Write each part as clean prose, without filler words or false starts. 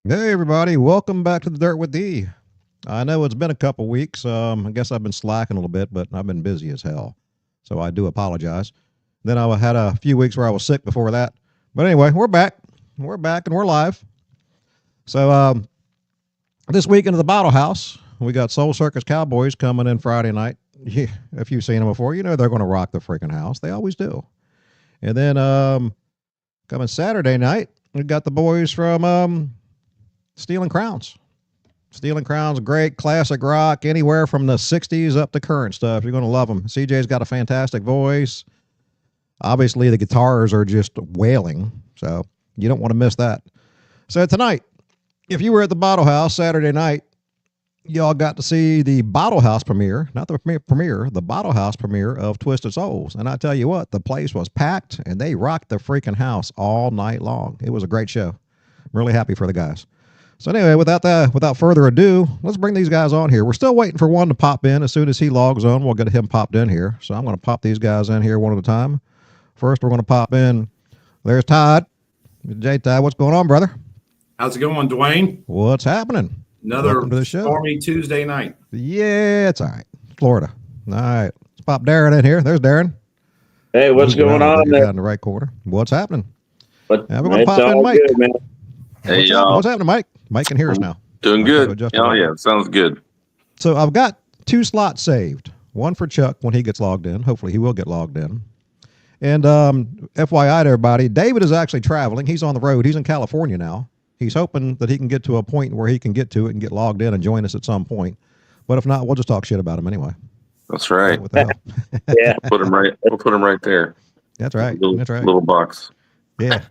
Hey everybody, welcome back to the Dirt with D. I know it's been a couple weeks. I guess I've been slacking a little bit, but I've been busy as hell. So I do apologize. Then I had a few weeks where I was sick before that. But anyway, we're back. We're back and we're live. So this week into the Bottle House, we got Soul Circus Cowboys coming in Friday night. Yeah, if you've seen them before, you know they're going to rock the freaking house. They always do. And then coming Saturday night, we got the boys from Stealing Crowns. Stealing Crowns, great classic rock, anywhere from the 60s up to current stuff. You're going to love them. CJ's got a fantastic voice. Obviously, the guitars are just wailing, so you don't want to miss that. So tonight, if you were at the Bottle House Saturday night, y'all got to see the Bottle House premiere, not the premiere, the Bottle House premiere of Twisted Souls. And I tell you what, the place was packed, and they rocked the freaking house all night long. It was a great show. I'm really happy for the guys. So anyway, without further ado, let's bring these guys on here. We're still waiting for one to pop in. As soon as he logs on, we'll get him popped in here. So I'm going to pop these guys in here one at a time. First, we're going to pop in. There's Todd. J Todd, what's going on, brother? How's it going, Dwayne? What's happening? Another stormy Tuesday night. Yeah, it's all right. Florida. All right. Let's pop Darren in here. There's Darren. Hey, what's going on there? Down in the right corner. What's happening? But we're going to pop in Mike. Good, man. Hey, y'all. What's happening, Mike? Mike can hear us now. Doing good. Oh, yeah. Sounds good. So I've got 2 slots saved. One for Chuck when he gets logged in. Hopefully he will get logged in. And FYI to everybody, David is actually traveling. He's on the road. He's in California now. He's hoping that he can get to a point where he can get to it and get logged in and join us at some point. But if not, we'll just talk shit about him anyway. That's right. What the hell? Yeah. We'll put him right there. That's right. That's right. Little box. Yeah.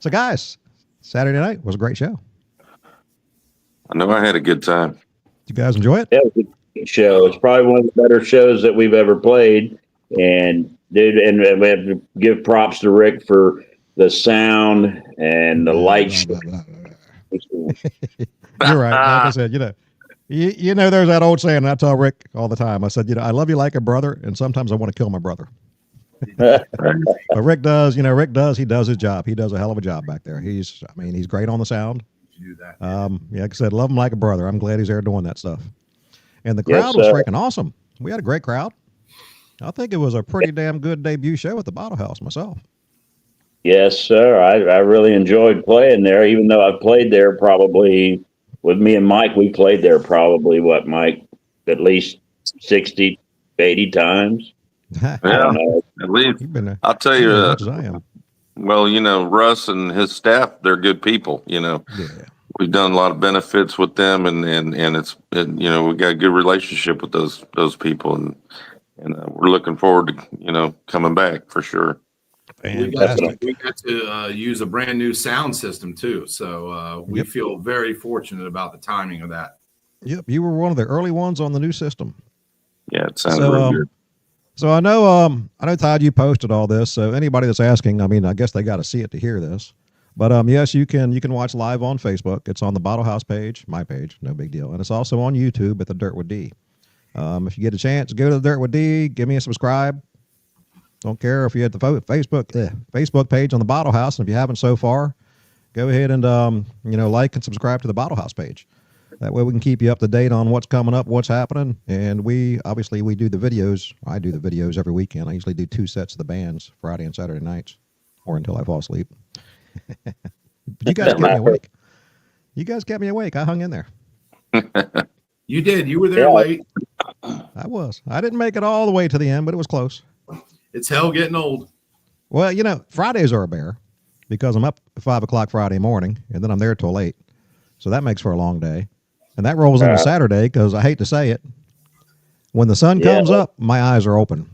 So guys, Saturday night was a great show. I know I had a good time. Did you guys enjoy it? That was a good show. It's probably one of the better shows that we've ever played. And dude, and we have to give props to Rick for the sound and the lights. You're right. Like I said, you know, there's that old saying, and I tell Rick all the time. I said, I love you like a brother, and sometimes I want to kill my brother. But Rick does, he does his job. He does a hell of a job back there. He's great on the sound. You do that. Yeah, like I said, love him like a brother. I'm glad he's there doing that stuff. And the crowd was freaking awesome. We had a great crowd. I think it was a pretty damn good debut show at the Bottle House myself. Yes, sir. I really enjoyed playing there, even though I've played there probably with me and Mike. We played there probably, Mike, at least 60, 80 times. Yeah, at least. I'll tell you, as I am. Well, Russ and his staff, they're good people, Yeah. We've done a lot of benefits with them, and we got a good relationship with those people, and we're looking forward to, coming back for sure. We got to use a brand new sound system too, so we feel very fortunate about the timing of that. Yep, you were one of the early ones on the new system. Yeah, it sounded real good. So I know, Todd, you posted all this. So anybody that's asking, I guess they got to see it to hear this. But yes, you can watch live on Facebook. It's on the Bottle House page, my page, no big deal, and it's also on YouTube at the Dirt with D. If you get a chance, go to the Dirt with D. Give me a subscribe. Don't care if you're at the Facebook page on the Bottle House, and if you haven't so far, go ahead and like and subscribe to the Bottle House page. That way we can keep you up to date on what's coming up, what's happening, and we do the videos. I do the videos every weekend. I usually do 2 sets of the bands, Friday and Saturday nights, or until I fall asleep. But you guys kept me awake. You guys kept me awake. I hung in there. You did. You were there late. I was. I didn't make it all the way to the end, but it was close. It's hell getting old. Well, Fridays are a bear because I'm up at 5 o'clock Friday morning, and then I'm there till 8. So that makes for a long day. And that rolls into Saturday because I hate to say it. When the sun comes up, my eyes are open.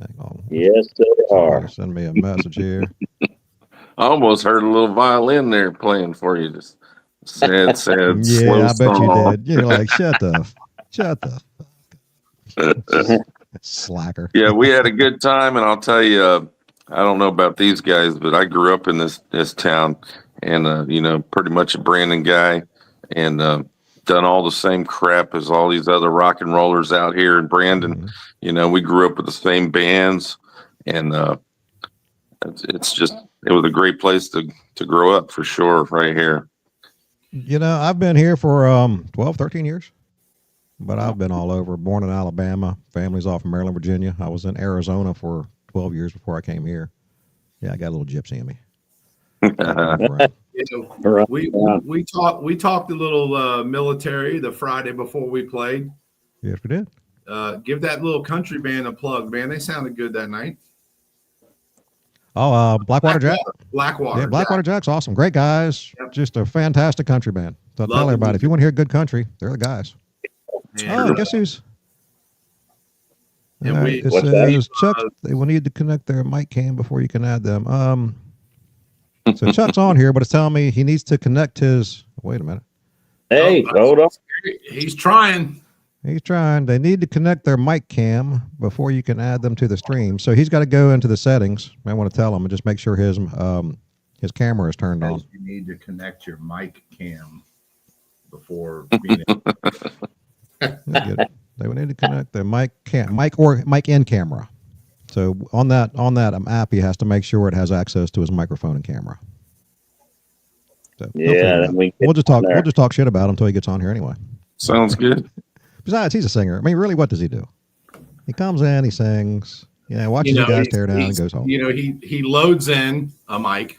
Hang on. Yes, they are. Send me a message here. I almost heard a little violin there playing for you. Just sad, slow I bet song. you did. You're like, shut the slacker. Yeah, we had a good time, and I'll tell you, I don't know about these guys, but I grew up in this town, and pretty much a Brandon guy, and done all the same crap as all these other rock and rollers out here in Brandon. Mm-hmm. We grew up with the same bands, and it was a great place to grow up for sure, right here. I've been here for 12, 13 years, but I've been all over. Born in Alabama, family's off in Maryland, Virginia. I was in Arizona for 12 years before I came here. Yeah, I got a little gypsy in me. We talked a little military the Friday before we played. Yes, we did. Give that little country band a plug, man. They sounded good that night. Oh, Blackwater Jack. Blackwater. Yeah, Blackwater Jack's awesome. Great guys. Yep. Just a fantastic country band. So tell everybody, if you want to hear good country, they're the guys. Yeah. Guess who's? And it says Chuck. They will need to connect their mic cam before you can add them. So Chuck's on here, but it's telling me he needs to connect his. Wait a minute. Hey, hold on. He's trying. He's trying. They need to connect their mic cam before you can add them to the stream. So he's got to go into the settings. I want to tell him and just make sure his camera is turned on. You need to connect your mic cam before being They would need to connect their mic and camera. So on that app, he has to make sure it has access to his microphone and camera. So yeah, we'll just talk shit about him until he gets on here anyway. Sounds good. Besides, he's a singer. I mean, really, what does he do? He comes in, he sings, watches you guys tear down and goes home. He loads in a mic.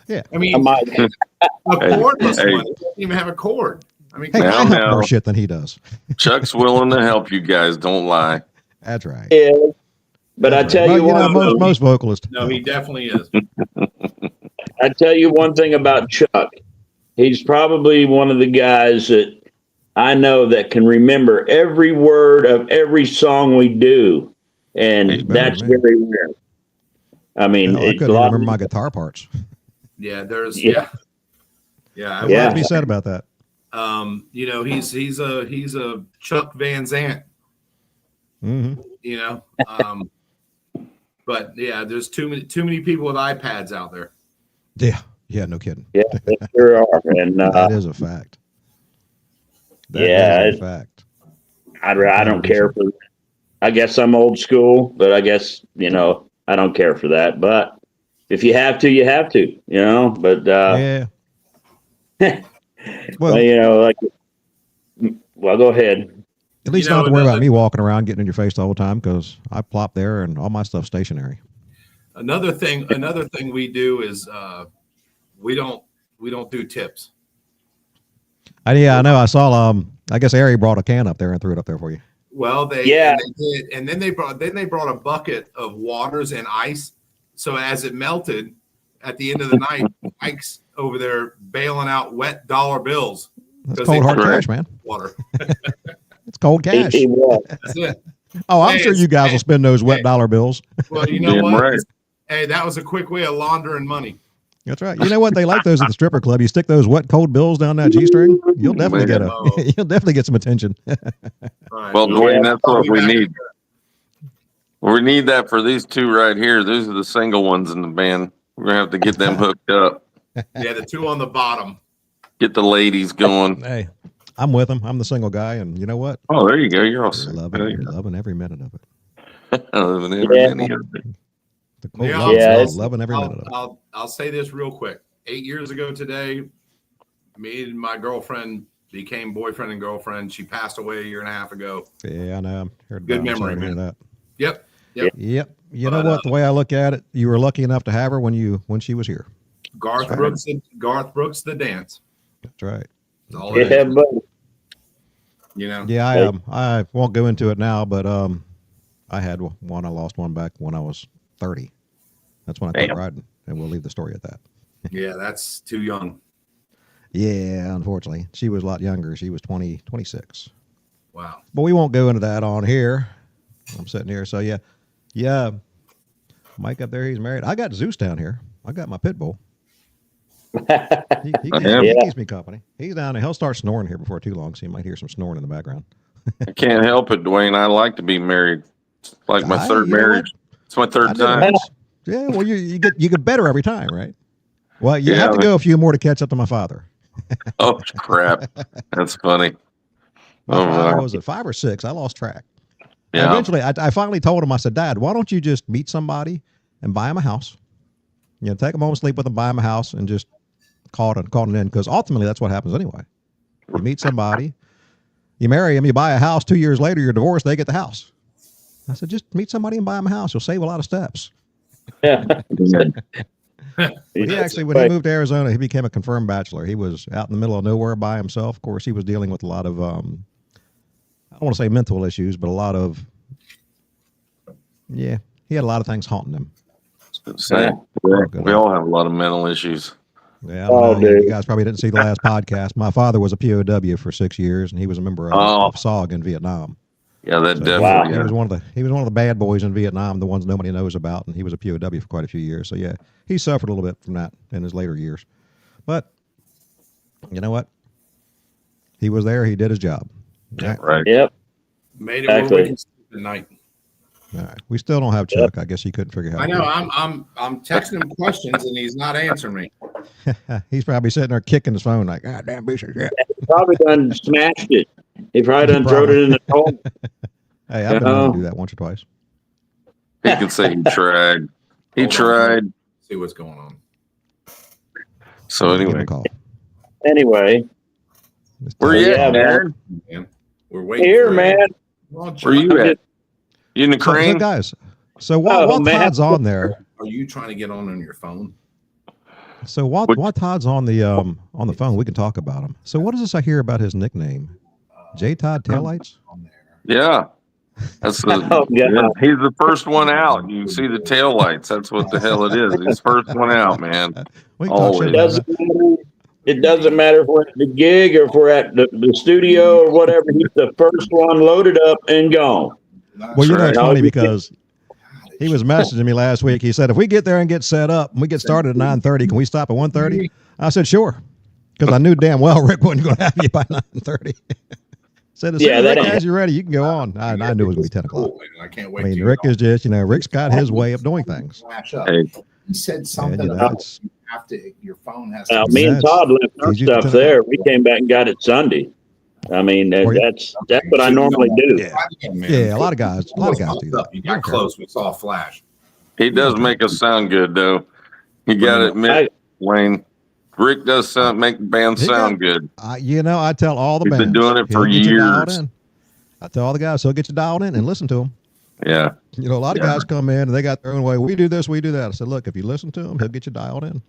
Yeah. I mean, a cordless one. He doesn't even have a cord. I mean, I have more shit than he does. Chuck's willing to help you guys. Don't lie. That's right. Yeah. But I tell you what, most vocalists. No, he definitely is. I tell you one thing about Chuck. He's probably one of the guys that I know that can remember every word of every song we do, and that's very rare. I mean, I couldn't remember my guitar parts. Yeah, there's What to be said about that? He's a Chuck Van Zant. Mm-hmm. But yeah, there's too many people with iPads out there. Yeah, no kidding. Yeah, they sure are, and that is a fact. That is a fact. I don't care for. I guess I'm old school, but I guess I don't care for that. But if you have to, you have to. But yeah. Well, go ahead. At least you don't have to worry about me walking around getting in your face the whole time because I plop there and all my stuff's stationary. Another thing we do is we don't do tips. I know. I saw. I guess Ari brought a can up there and threw it up there for you. Well, they did, and then they brought a bucket of waters and ice. So as it melted, at the end of the night, Mike's over there bailing out wet dollar bills. That's cold hard cash, man. Water. It's cold cash. That's it. Oh, I'm sure you guys will spend those wet dollar bills. Well, you know what? Right. Hey, that was a quick way of laundering money. That's right. You know what? They like those at the stripper club. You stick those wet cold bills down that G-string, you'll definitely get some attention. Right. Well, Dwayne, that's what we need. We need that for these two right here. Those are the single ones in the band. We're gonna have to get them hooked up. Yeah, the two on the bottom. Get the ladies going. Hey, I'm with them. I'm the single guy, and you know what? Oh, there you go. You're all loving every minute of it. Loving every minute of it. Loving every minute of it. I'll say this real quick. 8 years ago today, me and my girlfriend became boyfriend and girlfriend. She passed away a year and a half ago. Yeah, I know. Good memory, man. That. Yep. You know what? The way I look at it, you were lucky enough to have her when she was here. Garth Brooks, the dance. That's right. That's all it is. Yeah, I won't go into it now, but I had one. I lost one back when I was 30. That's when I quit riding, and we'll leave the story at that. Yeah, that's too young. Yeah, unfortunately. She was a lot younger. She was 26. Wow. But we won't go into that on here. I'm sitting here. So, yeah. Mike up there, he's married. I got Zeus down here. I got my pit bull. He keeps me company. He's down there. He'll start snoring here before too long, so you might hear some snoring in the background. I can't help it, Dwayne. I like to be married. It's like my third marriage. It's my third time. Yeah, well, you get better every time, right? Well, you have to go a few more to catch up to my father. Oh, crap. That's funny. Was it 5 or 6? I lost track. Yeah. And eventually, I finally told him, I said, Dad, why don't you just meet somebody and buy him a house? Take them home, sleep with them, buy them a house, and just called it in, because ultimately that's what happens anyway. You meet somebody, you marry them, you buy a house. 2 years later, you're divorced. They get the house. I said, just meet somebody and buy them a house. You'll save a lot of steps. Yeah. But he actually, when he moved to Arizona, he became a confirmed bachelor. He was out in the middle of nowhere by himself. Of course, he was dealing with a lot of, I don't want to say mental issues, but a lot of, he had a lot of things haunting him. Same. We all have a lot of mental issues. Yeah, you guys probably didn't see the last podcast. My father was a POW for 6 years, and he was a member of SOG in Vietnam. Yeah, that So definitely. He was one of the bad boys in Vietnam, the ones nobody knows about, and he was a POW for quite a few years. So yeah, he suffered a little bit from that in his later years. But you know what? He was there. He did his job. Right. Yep. Made it where we can sleep at night. All right. We still don't have Chuck. I guess he couldn't figure out. I know. I'm texting him questions and he's not answering me. He's probably sitting there kicking his phone like, God damn piece of shit. He probably done smashed it. He probably done thrown it in the hole. Hey, I've been known to do that once or twice. He can say he tried. He tried. See what's going on. So anyway. Anyway. Where you at, man? We're waiting here, man. Where you at? You in the crane? So guys, so what Todd's on there? Are you trying to get on your phone? So what Todd's on the phone, we can talk about him. So what is this I hear about his nickname? J Todd Taillights? Yeah. That's the he's the first one out. You can see the tail lights. That's what the hell it is. He's first one out, man. Always. It doesn't matter if we're at the gig or if we're at the studio or whatever. He's the first one loaded up and gone. Well, you know, it's funny because he was messaging me last week. He said, if we get there and get set up and we get started at 9:30, can we stop at 1:30? I said, sure. Because I knew damn well Rick wasn't going to have you by 9:30. Said, as soon as you're ready, you can go on. I knew it was going to be 10 o'clock. I can't wait. I mean, Rick is just, Rick's got his way of doing things. He said something about your phone has to. Me and Todd left our stuff there. We came back and got it Sunday. I mean, that's what I normally do. Yeah, a lot of guys do that. You got close. We saw a flash. He does make us sound good, though. You got to admit, Wayne. Rick does make the band sound good. I tell all the bands. He's been doing it for years. I tell all the guys, he'll get you dialed in and listen to them. Yeah. A lot of guys come in and they got their own way. We do this, we do that. I said, look, if you listen to him, he'll get you dialed in. I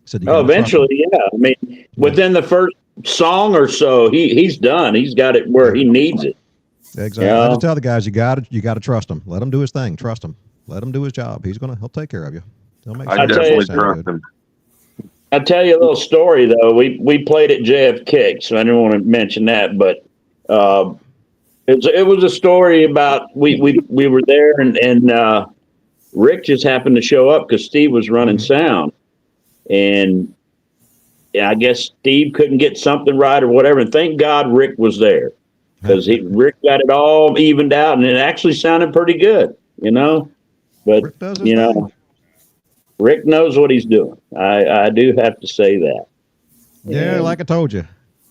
said, eventually, yeah. I mean, within the first song or so, he's done. He's got it where he needs it. Exactly. I just tell the guys, you got to trust him. Let him do his thing. Trust him. Let him do his job. He'll take care of you. I definitely trust him. I'll tell you a little story though. We played at JFK, so I didn't want to mention that, but it was a story about we were there and Rick just happened to show up because Steve was running sound, and I guess Steve couldn't get something right or whatever. And thank God Rick was there because Rick got it all evened out, and it actually sounded pretty good, But Rick knows what he's doing. I do have to say that. Yeah, like I told you,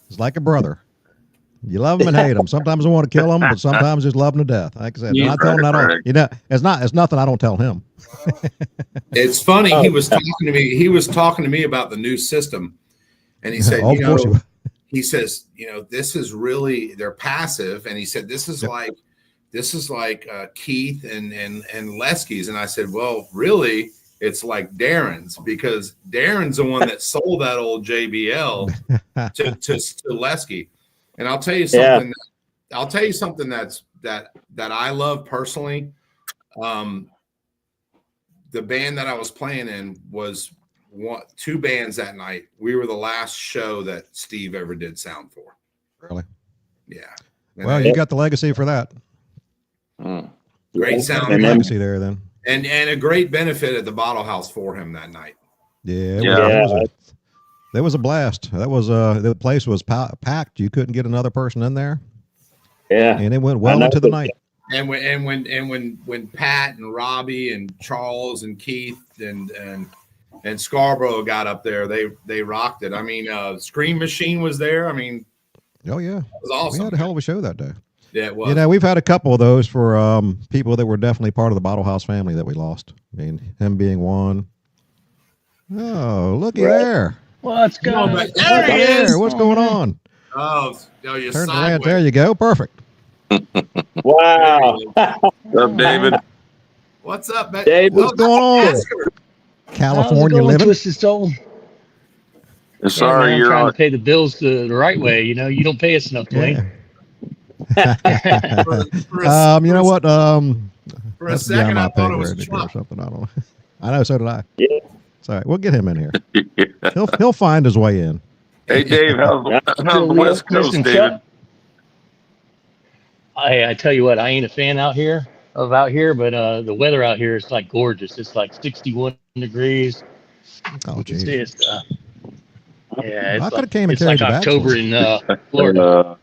it's like a brother. You love him and hate him. Sometimes I want to kill him, but sometimes just love him to death. Like I said, I tell him I don't. It's nothing I don't tell him. It's funny. He was talking to me. He was talking to me about the new system, and he said, he says, this is really they're passive, and he said this is like Keith and Lesky's, and I said, well, really. It's like Darren's because Darren's the one that sold that old JBL to Lesky. And I'll tell you something. Yeah. I'll tell you something that I love personally. The band that I was playing in was two bands that night. We were the last show that Steve ever did sound for. Really? Yeah. Well, you got the legacy for that. Great sound legacy there then. And a great benefit at the Bottle House for him that night. There was a blast. That was the place was packed. You couldn't get another person in there. Yeah, and it went well into the night. And when Pat and Robbie and Charles and Keith and Scarborough got up there, they rocked it. I mean, Scream Machine was there. I mean, oh yeah, it was awesome. We had a hell of a show that day. Yeah, it was. We've had a couple of those for people that were definitely part of the Bottle House family that we lost. I mean, him being one. Oh, looky there. What's No, going but What's there up he there? is. What's going on? Oh, you're Turn the ranch. There sideways. you go. Perfect. Wow. What's up, David? What's up, man? Dave, What's Oh, going on? that's Oscar. How's it California going, living. Twisted Soul? Yeah, Sorry, man, I'm you're trying on. to pay the bills the right way. You know, you don't pay us enough, Dwayne. Yeah. You know what? For a That's second, beyond I my thought pay it was grade or Chuck. something. I don't know. I know. So did I. Yeah. Sorry. We'll get him in here. He'll find his way in. Hey, Dave, how's the West Coast, Listen, David? Chuck, I tell you what, I ain't a fan out here, but the weather out here is like gorgeous. It's like 61 degrees. Oh, You can geez. see it's yeah, I it's could have like came and it's carried like the bags for October you. in Florida.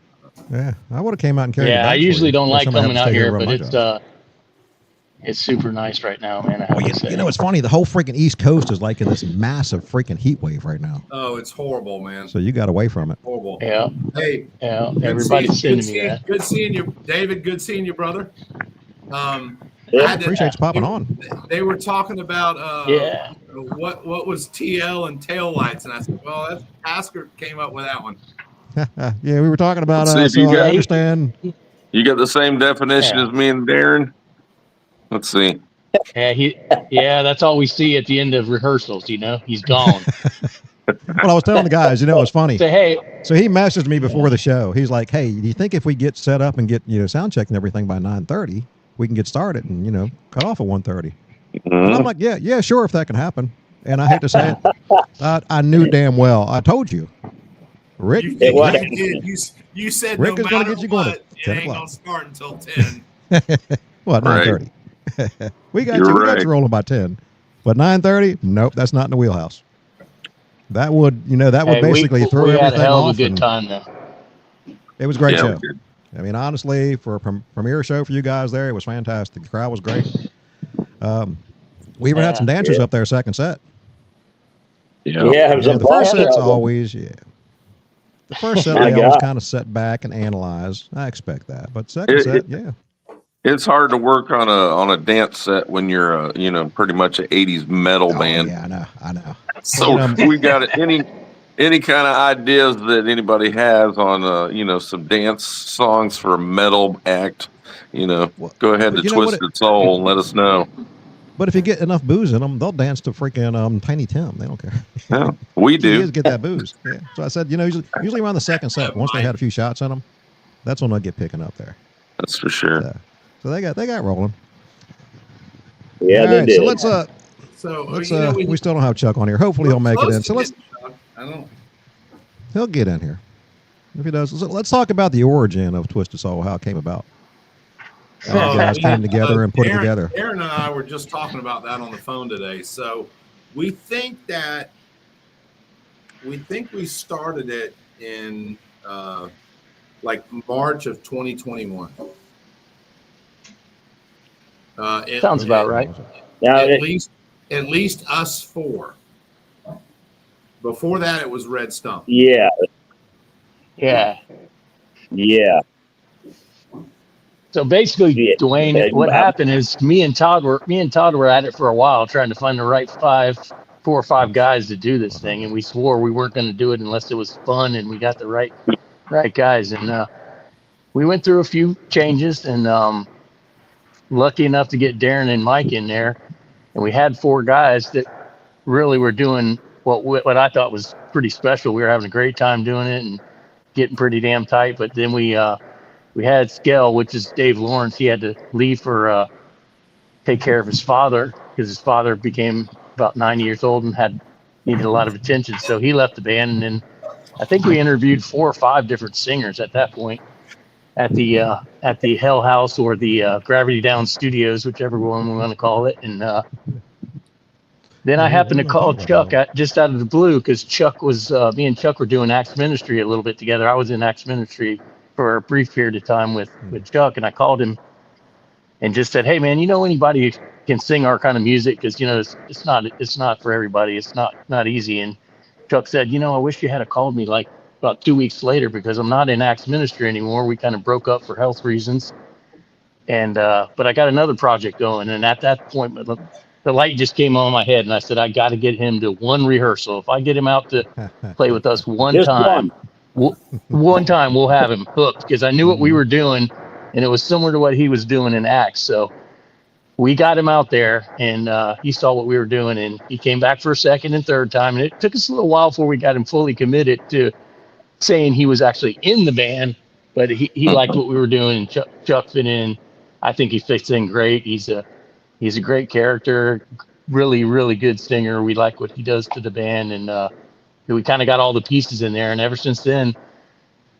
Yeah, I would have came out and carried the Yeah, I bags for usually you. don't Or like somebody have coming to out stay here here, and run but my job. it's super nice right now, man. I have Well, to say. you know, it's funny. The whole freaking East Coast is like in this massive freaking heat wave right now. Oh, it's horrible, man. So you got away from it. Horrible. Yeah, Hey, yeah. good Everybody's sending me that. Good seeing you, David. Good seeing you, brother. I Yeah. had to- Appreciate you popping on. They were talking about Yeah. what was TL and tail lights, and I said, well, that's Asker came up with that one. Yeah, we were talking about. Let's see if So you I got- understand. You got the same definition Yeah. as me and Darren? Let's see. Yeah, that's all we see at the end of rehearsals. You know, he's gone. Well, I was telling the guys, you know, it was funny. Say, hey, So he messaged me before the show. He's like, "Hey, do you think if we get set up and get sound checked and everything by 9:30, we can get started and cut off at 1:30?" And I'm like, "Yeah, sure, if that can happen." And I hate to say it, I knew damn well. I told you, Rick. You what- did. You said Rick no is gonna matter get you going what, at it 10 ain't o'clock. gonna start until 10. Well, at Right. 9:30. We got You're you. We got right. you rolling by 10. But 9:30, nope, that's not in the wheelhouse. That would basically throw we had everything a hell of a off. good And time though. it was a great Yeah, show. we did. I mean, honestly, for a premiere show for you guys there, it was fantastic. The crowd was great. We even had some dancers up there second set. Yeah, it was a The first bunch set's of them. always, The first set, My they always God. kind of set back and analyze. I expect that. But second set, yeah. It's hard to work on a dance set when you're pretty much an 80s metal Oh, band. yeah, I know. So You we got any kind of ideas that anybody has on some dance songs for a metal act, Well, go ahead but to you know what Twisted Soul and let us know. But if you get enough booze in them, they'll dance to freaking Tiny Tim. They don't care. Yeah, we Key is do. get that booze. Yeah. So I said, usually around the second set, once they had a few shots in them, that's when they'll get picking up there. That's for sure. So they got rolling. Yeah, All they right, did. so let's So we still don't have Chuck on here. Hopefully he'll make it in. So he'll get in here. If he does, so let's talk about the origin of Twisted Soul, how it came about. How you guys came together and put it together. Aaron and I were just talking about that on the phone today. So we think we started it in like March of 2021. Sounds about right. Now, At least us four. Before that, it was Red Stump. yeah, Yeah. yeah. So basically, Yeah. Dwayne, Yeah, what you- happened is me and Todd were at it for a while, trying to find the right 4 or 5 guys to do this thing, and we swore we weren't going to do it unless it was fun and we got the right guys. And we went through a few changes, and lucky enough to get Darren and Mike in there, and we had 4 guys that really were doing what I thought was pretty special. We were having a great time doing it and getting pretty damn tight. But then we had Skell, which is Dave Lawrence. He had to leave for take care of his father because his father became about 90 years old and needed a lot of attention. So he left the band, and then I think we interviewed 4 or 5 different singers at that point at the Hell House or the Gravity Down Studios, whichever one we want to call it. And then I happened to call Chuck just out of the blue because me and Chuck were doing Acts Ministry a little bit together. I was in Acts Ministry for a brief period of time with Chuck, and I called him and just said, "Hey man, you know anybody who can sing our kind of music? Because it's not for everybody. It's not easy." And Chuck said, "I wish you had called me like about 2 weeks later because I'm not in Acts Ministry anymore. We kind of broke up for health reasons, and but I got another project going." And at that point, the light just came on my head, and I said, I got to get him to one rehearsal. If I get him out to play with us Just one time, we'll have him hooked, because I knew what we were doing, and it was similar to what he was doing in Acts. So we got him out there, and he saw what we were doing, and he came back for a second and third time, and it took us a little while before we got him fully committed to saying he was actually in the band, but he liked what we were doing, and Chuck fit in. I think he fits in great. He's a great character, really, really good singer. We like what he does to the band, and we kind of got all the pieces in there. And ever since then,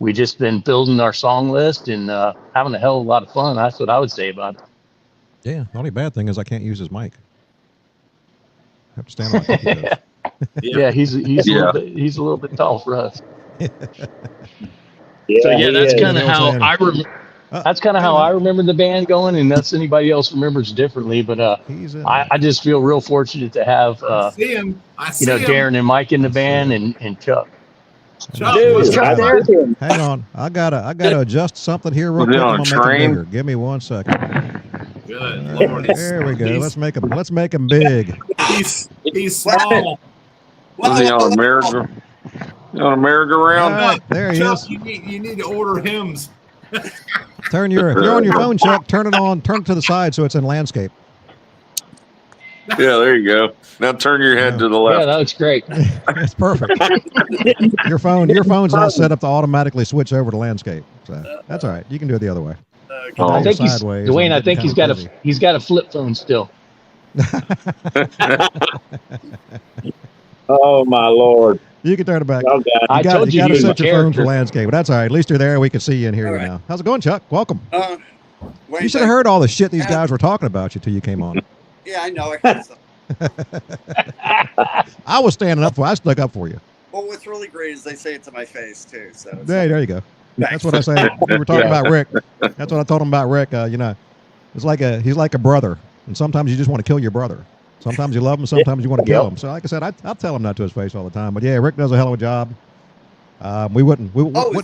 we just been building our song list and having a hell of a lot of fun. That's what I would say about it. Yeah, the only bad thing is I can't use his mic. I have to stand on my cookie toes. Yeah, he's a little bit tall for us. So yeah, that's kind of how I remember. That's kind of how I remember the band going, and that's anybody else remembers differently. But I just feel real fortunate to have I see him. Darren and Mike in the band, and Chuck. Dude, Chuck there? Hang on, I gotta adjust something here real quick. I'm gonna make it bigger. Give me 1 second. Good Lord. There we go. Let's make him big. He's small. Was he on a merry-go-round? There he Chuck, is. you need to order hymns. If you're on your phone, Chuck, turn it to the side so it's in landscape. Yeah, there you go. Now turn your head to the left. Yeah, that looks great. It's perfect. Your phone's not set up to automatically switch over to landscape. So that's all right. You can do it the other way. I think Sideways, Dwayne. I think he's got a flip phone still. Oh my Lord! You can turn it back. Okay. I told You got to set your phone for character. landscape, but that's all right. At least you're there. We can see you and hear you now. How's it going, Chuck? Welcome. Wait, You should have heard all the shit these guys were talking about you till you came on. Yeah, I know. I heard some. I was standing up for. I stuck up for you. Well, what's really great is they say it to my face too. So it's There you go. That's what I say. We were talking about Rick. That's what I told him about Rick. It's he's like a brother, and sometimes you just want to kill your brother. Sometimes you love him, sometimes you want to kill him. So, like I said, I'll tell him that to his face all the time. But yeah, Rick does a hell of a job. We wouldn't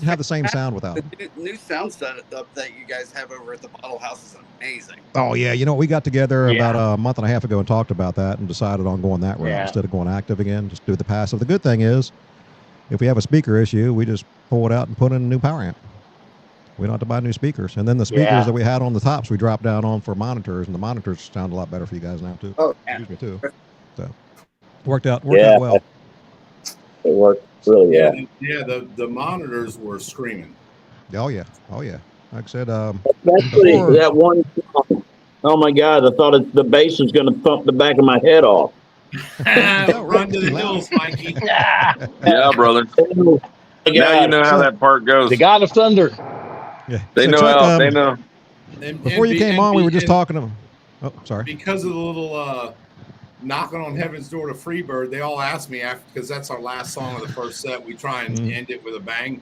have the same sound without him. The new sound setup that you guys have over at the Bottle House is amazing. Oh yeah, we got together about a month and a half ago and talked about that and decided on going that route instead of going active again. Just do the passive. The good thing is, if we have a speaker issue, we just pull it out and put in a new power amp. We don't have to buy new speakers. And then the speakers that we had on the tops, we dropped down on for monitors, and the monitors sound a lot better for you guys now too. Oh, yeah. Excuse me too. So worked out well. It worked really well. Yeah, the monitors were screaming. Oh yeah. Like I said, Especially that one song. Oh my God! I thought the bass was going to thump the back of my head off. Run to the hills, Mikey. Yeah, brother. Now you know how that part goes. The God of Thunder. yeah. They So know Chuck, how. They know. Before you came on, we were just talking to. Oh, sorry. Because of the little knocking on heaven's door to Freebird, they all asked me after, because that's our last song of the first set. We try and end it with a bang,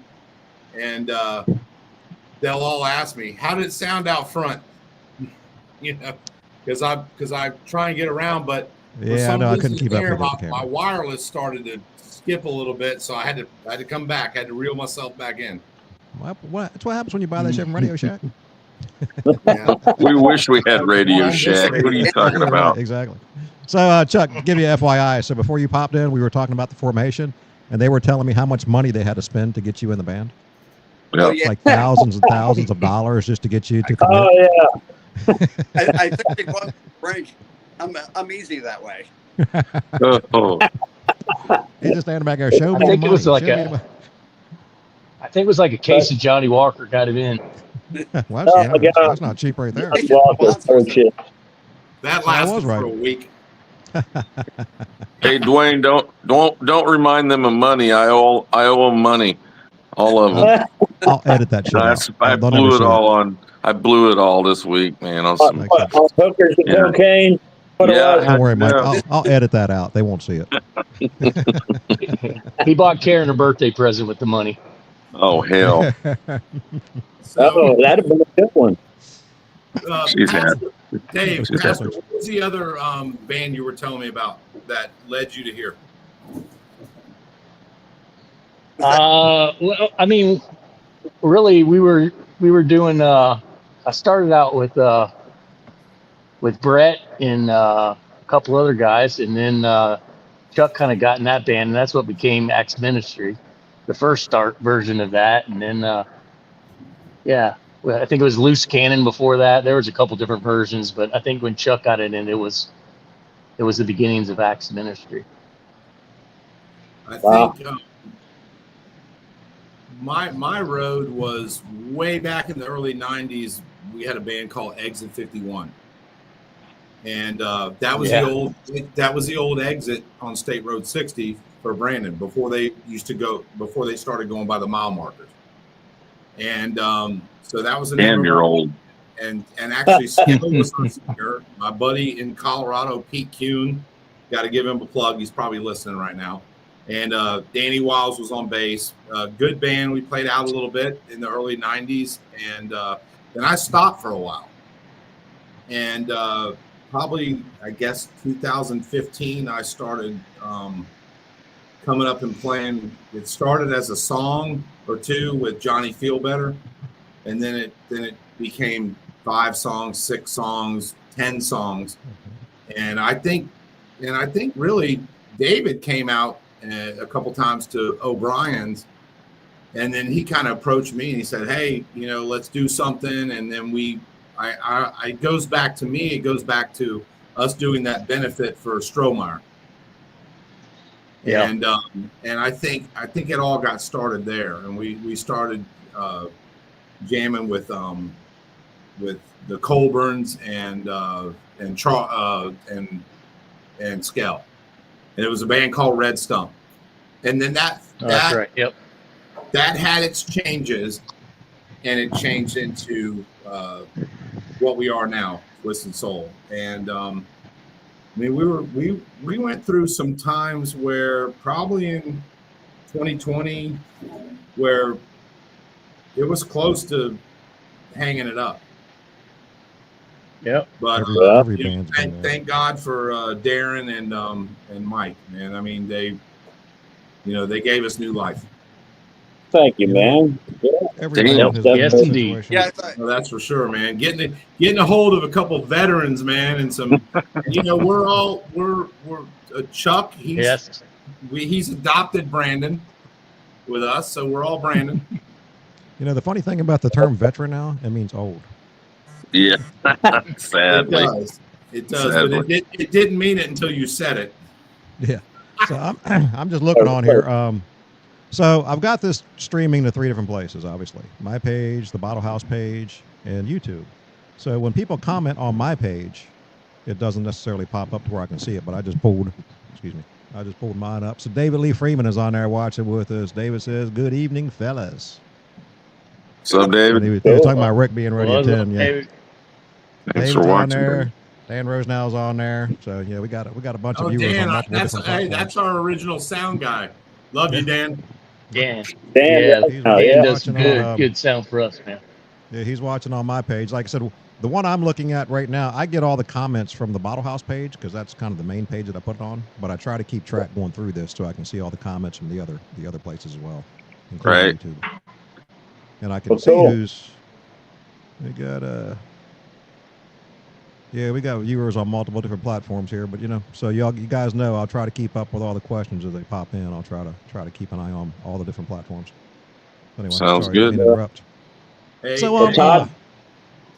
and they'll all ask me, "How did it sound out front?" Because I try and get around, but Yeah, I know. I couldn't keep up with the my camera. wireless started to skip a little bit, so I had to come back. I had to reel myself back in. That's what happens when you buy that shit from Radio Shack. Yeah. We wish we had Radio Shack. What are you talking about? Exactly. So, Chuck, give you FYI. So before you popped in, we were talking about the formation, and they were telling me how much money they had to spend to get you in the band. Yeah. It's like thousands and thousands of dollars just to get you to commit. Oh yeah. I think it was Frank. I'm easy that way. Oh. He's just standing back there. Show me I think the it was money. like Show me the I think it was like a case of Johnny Walker got him in. money. Well, Oh, my God. that's not cheap right there. Walker Purchase. That I was lasted right. for a week. Hey, Dwayne, don't remind them of money. I owe them money, all of them. I'll edit that shit out. I They'll blew never it see all on. I blew it all this week, man. On some, Makes sense. Hookers and Yeah. cocaine. What Yeah. it was. Don't worry, Mike. Yeah. I'll edit that out. They won't see it. He bought Karen a birthday present with the money. oh hell, Oh, that'd have been a good one. she's had. Dave, She's Pastor, had. what was the other band you were telling me about that led you to here? Well, I mean, really, we were doing. I started out with Brett and couple other guys, and then Chuck kind of got in that band, and that's what became Axe Ministry, the first start version of that. And then well, I think it was Loose Cannon before that. There was a couple different versions, but I think when Chuck got it in, it was the beginnings of Axe Ministry. I Wow. think my road was way back in the early '90s. We had a band called Exit 51, and that was the old Exit on State Road 60 for Brandon before they started going by the mile markers. And so that was the name Damn, you're old. And actually, Skill was our singer. My buddy in Colorado, Pete Kuhn, got to give him a plug. He's probably listening right now. And Danny Wiles was on bass. Good band. We played out a little bit in the early '90s, and then I stopped for a while. And probably, I guess, 2015, I started coming up and playing. It started as a song or two with Johnny Feel Better, and then it became 5 songs, 6 songs, 10 songs, and I think really David came out a couple times to O'Brien's, and then he kind of approached me and he said, "Hey, let's do something." And then it goes back to us doing that benefit for Strohmeyer. Yeah. And I think it all got started there, and we started jamming with the Colburns and Skell, and it was a band called Red Stump, and then that's right. Yep. That had its changes, and it changed into what we are now, Twisted Soul. And we went through some times where probably in 2020 where it was close to hanging it up. Yep. But every band's been there. thank God for Darren and Mike, man. I mean, they gave us new life. Thank you, man. Every Damn. band has Yes, been in a indeed. situation. Yeah, Well, that's for sure, man. Getting a hold of a couple veterans, man, and some. we're Chuck. He's adopted Brandon with us, so we're all Brandon. The funny thing about the term veteran now, it means old. Yeah. Sadly. It does, but it didn't mean it until you said it. Yeah. So I'm just looking on here. So I've got this streaming to 3 different places, obviously. My page, the Bottle House page, and YouTube. So when people comment on my page, it doesn't necessarily pop up to where I can see it, but I just pulled mine up. So David Lee Freeman is on there watching with us. David says, "Good evening, fellas." What's up, David? He was talking about Rick being ready at 10. Yeah. David. Thanks David's for on watching. there. Dan Rosenau's on there. So yeah, we got a bunch of Oh, viewers Dan, on multiple different platforms. that's our original sound guy. Love you, Dan. Dan. Dan, He's Dan does watching good sound for us, man. Yeah, he's watching on my page. Like I said, the one I'm looking at right now, I get all the comments from the Bottle House page because that's kind of the main page that I put it on. But I try to keep track going through this so I can see all the comments from the other places as well, including Right. YouTube. And I can Oh, see cool. who's we got. Yeah, we got viewers on multiple different platforms here. But so you guys know, I'll try to keep up with all the questions as they pop in. I'll try to keep an eye on all the different platforms. Anyway, Sounds sorry, good. I didn't interrupt. Hey, So, Todd?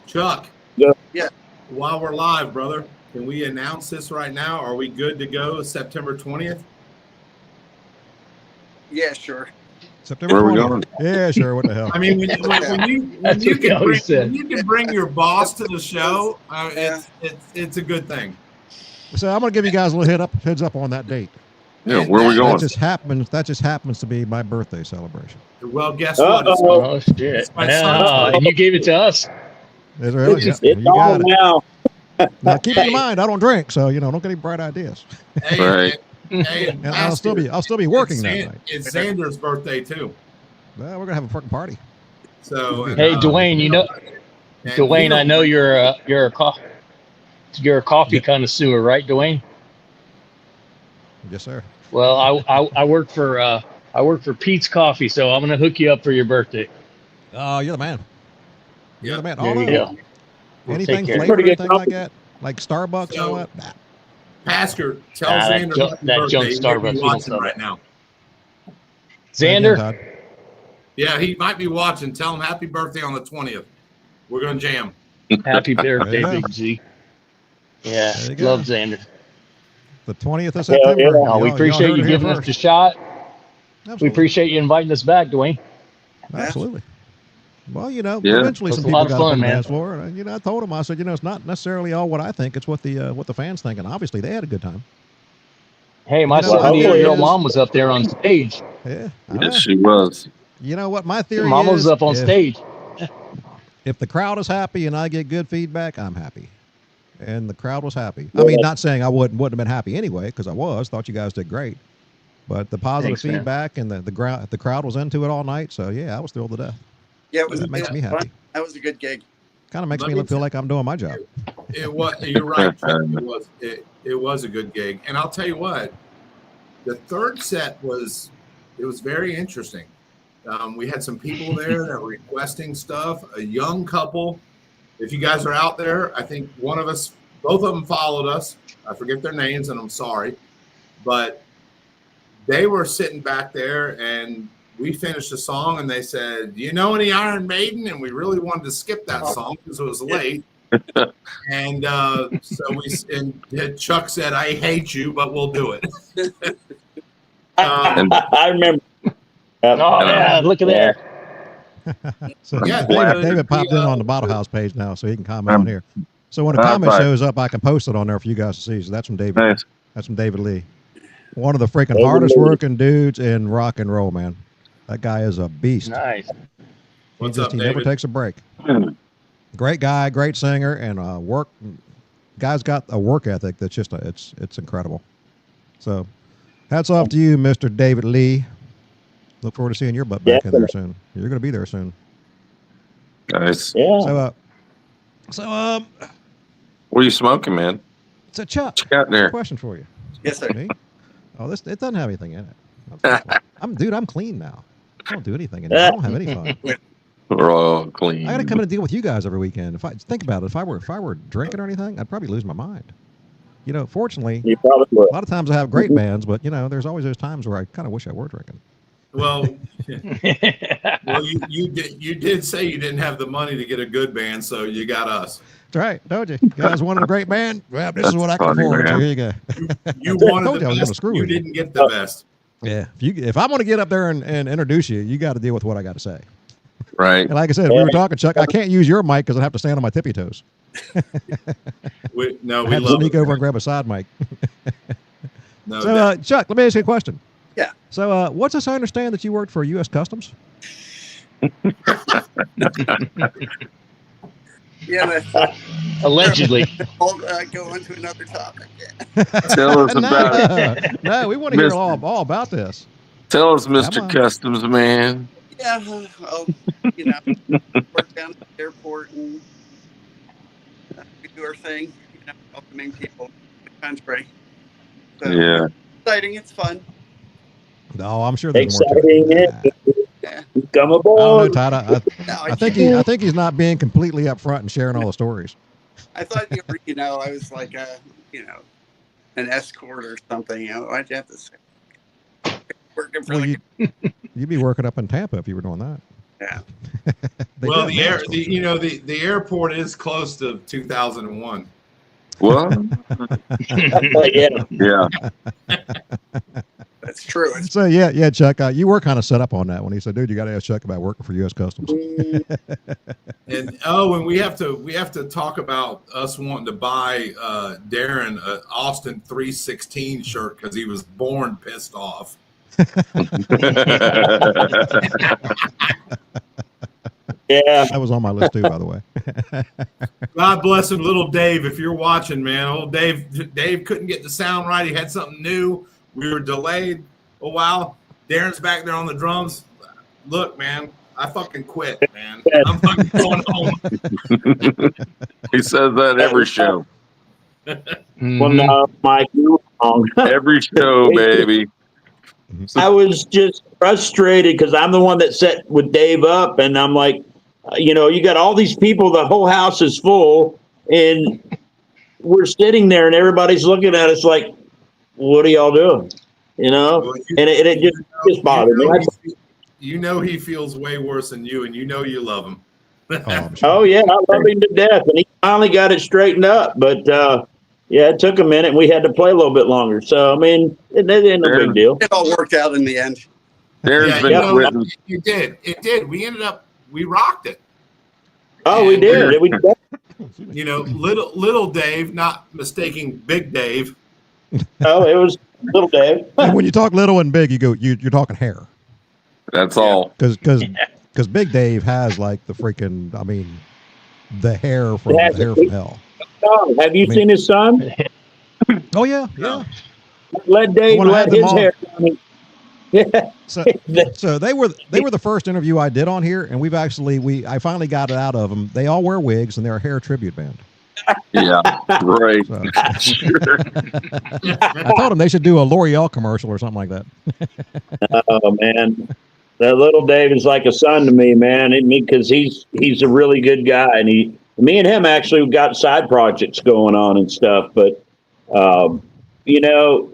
Chuck. Yeah. Yeah. While we're live, brother, can we announce this right now? Are we good to go September 20th? Yeah, sure. September Where are we 20th. going? Yeah, sure. What the hell? I mean, when That's you what he always said. can bring your boss to the show, Yeah. it's a good thing. So I'm gonna give you guys a little heads up on that date. Yeah, where are we That going? just happens to be my birthday celebration. Well, guess what? It's- Uh-oh. Oh shit! It's my son's Yeah, and you gave it to us. Is it really? It's Yeah, you on got it. now. Now keep in mind, I don't drink, so don't get any bright ideas. Hey, Right. hey, And I'll still be working that night. It's Xander's birthday too. Well, we're gonna have a fucking party. So Hey, Dwayne, and Dwayne, I know you're a coffee connoisseur, right, Dwayne? Yes, sir. Well, I work for Pete's Coffee, so I'm gonna hook you up for your birthday. Oh, you're the man. You're the man. There Oh, you no. go. Anything Take care. flavored, Pretty good anything like that, like Starbucks and all that. Nah. Pasker, tell Nah, that Xander junk- happy that birthday. junk He might be Starbucks, we don't watching sell right that. now. Xander, Todd. Yeah, he might be watching. Tell him happy birthday on the 20th. We're gonna jam. happy birthday, There you go. Big Z. Yeah, There you go. love Xander. The 20th of Hell September. yeah. Oh, we Y'all appreciate heard you it here giving us first. the shot. We Absolutely. appreciate you inviting us back, Dwayne. Absolutely. Well, Yeah. eventually It was some a people lot of got up on fun, the man. dance floor, and I told them, I said, it's not necessarily all what I think; it's what the fans think, and obviously they had a good time. Hey, my You know, my 78-year-old theory is- mom was up there on stage. Yeah, I Yes, know. she was. You know what my theory Mama is? was up on stage. If the crowd is happy and I get good feedback, I'm happy. And the crowd was happy. I Yeah. mean, not saying I wouldn't have been happy anyway, because I thought you guys did great. But the positive Thanks, man. feedback and the crowd was into it all night. So yeah, I was thrilled to death. Yeah, it was. That makes me fun. happy. That was a good gig. Kind of makes Let me me feel like I'm doing my job. It was. You're right. It was a good gig, and I'll tell you what. The third set was very interesting. We had some people there that were requesting stuff. A young couple. If you guys are out there, I think both of them followed us. I forget their names, and I'm sorry, but they were sitting back there, and we finished the song, and they said, "Do you know any Iron Maiden?" And we really wanted to skip that song because it was late. And Chuck said, "I hate you, but we'll do it." I remember. Oh, yeah, look at that. So Yeah, David popped in on the Bottle House page now, so he can comment on here. So when a High comment five. shows up, I can post it on there for you guys to see. So that's from David. Nice. That's from David Lee, one of the freaking David hardest Lee. working dudes in rock and roll, man. That guy is a beast. Nice. What's up, He never David? takes a break. Great guy, great singer, and work. Guy's got a work ethic that's just it's incredible. So, hats off to you, Mr. David Lee. Look forward to seeing your butt back in there soon. You're going to be there soon. Nice. Yeah. So, What are you smoking, man? so Chuck, Check out there. question for you. Yes, sir. Me? Oh, it doesn't have anything in it. I'm clean now. I don't do anything in it. I don't have any fun. We're all clean. I got to come in and deal with you guys every weekend. If I think about it, if I were drinking or anything, I'd probably lose my mind. Fortunately, You probably a would. lot of times I have great bands, but there's always those times where I kind of wish I were drinking. Well, you did say you didn't have the money to get a good band, so you got us. That's right, don't you? You guys wanted a great band? Well, this is what I can That's funny, afford. So man. here you go. You I wanted told you I was the gonna best. screw You with you. didn't get the best. Yeah, if I'm going to get up there and introduce you, you got to deal with what I got to say. Right. And like I said, if we were talking, Chuck, I can't use your mic because I have to stand on my tippy toes. We I love have to sneak it. over and grab a side mic. No, So, Chuck, let me ask you a question. Yeah. So, what's this? I understand that you worked for U.S. Customs. Yeah, that's, Allegedly. I'll go on to another topic. Tell us about it. No, we want to hear Mister- all about this. Tell us, Come Mr. on. Customs Man. Yeah, well, work down at the airport and we do our thing, welcoming people to the country. So Yeah. exciting, it's fun. No, I'm sure there's more to Exciting. it. Yeah. Come I don't know, aboard. Todd. No, I think he's not being completely upfront and sharing all the stories. I thought you were, I was like an escort or something. Why'd you have to say? Working for Well, you'd be working up in Tampa if you were doing that. Yeah. They well, do the have air, masks. the airport is close to 2001. What? Yeah. Yeah. That's true. So yeah, Chuck, you were kind of set up on that when he said, "Dude, you got to ask Chuck about working for U.S. Customs." And we have to talk about us wanting to buy Darren a Austin 316 shirt because he was born pissed off. Yeah. That was on my list too, by the way. God bless him, little Dave. If you're watching, man, old Dave couldn't get the sound right. He had something new. We were delayed a while. Darren's back there on the drums. Look, man, I fucking quit, man. I'm fucking going home. He says that every show. Well, no, Mike, you're wrong. Every show, baby. I was just frustrated because I'm the one that set with Dave up, and I'm like, you got all these people, the whole house is full, and we're sitting there and everybody's looking at us like, what are y'all doing? You know? Well, And it just bothered me. You know he feels way worse than you, and you know you love him. I'm sure. Oh yeah, I love him to death, and he finally got it straightened up. But yeah, it took a minute, and we had to play a little bit longer. So I mean, it ain't no big deal. It all worked out in the end. There's Yeah, been you know, written. it did. It did. We rocked it. Oh, we did. We You know, little Dave, not mistaking Big Dave. Oh, it was little Dave. And when you talk little and big, you're talking hair. That's all. Because Big Dave has like the freaking, I mean, the hair from hell. Have you seen his son? Oh yeah. Let Dave When I let had them his on- hair. Yeah. So they were the first interview I did on here, and I finally got it out of them. They all wear wigs, and they're a hair tribute band. Yeah, right. So, Sure. I told them they should do a L'Oreal commercial or something like that. Oh man, that little Dave is like a son to me, man. Because he's a really good guy, and me and him actually got side projects going on and stuff. But you know,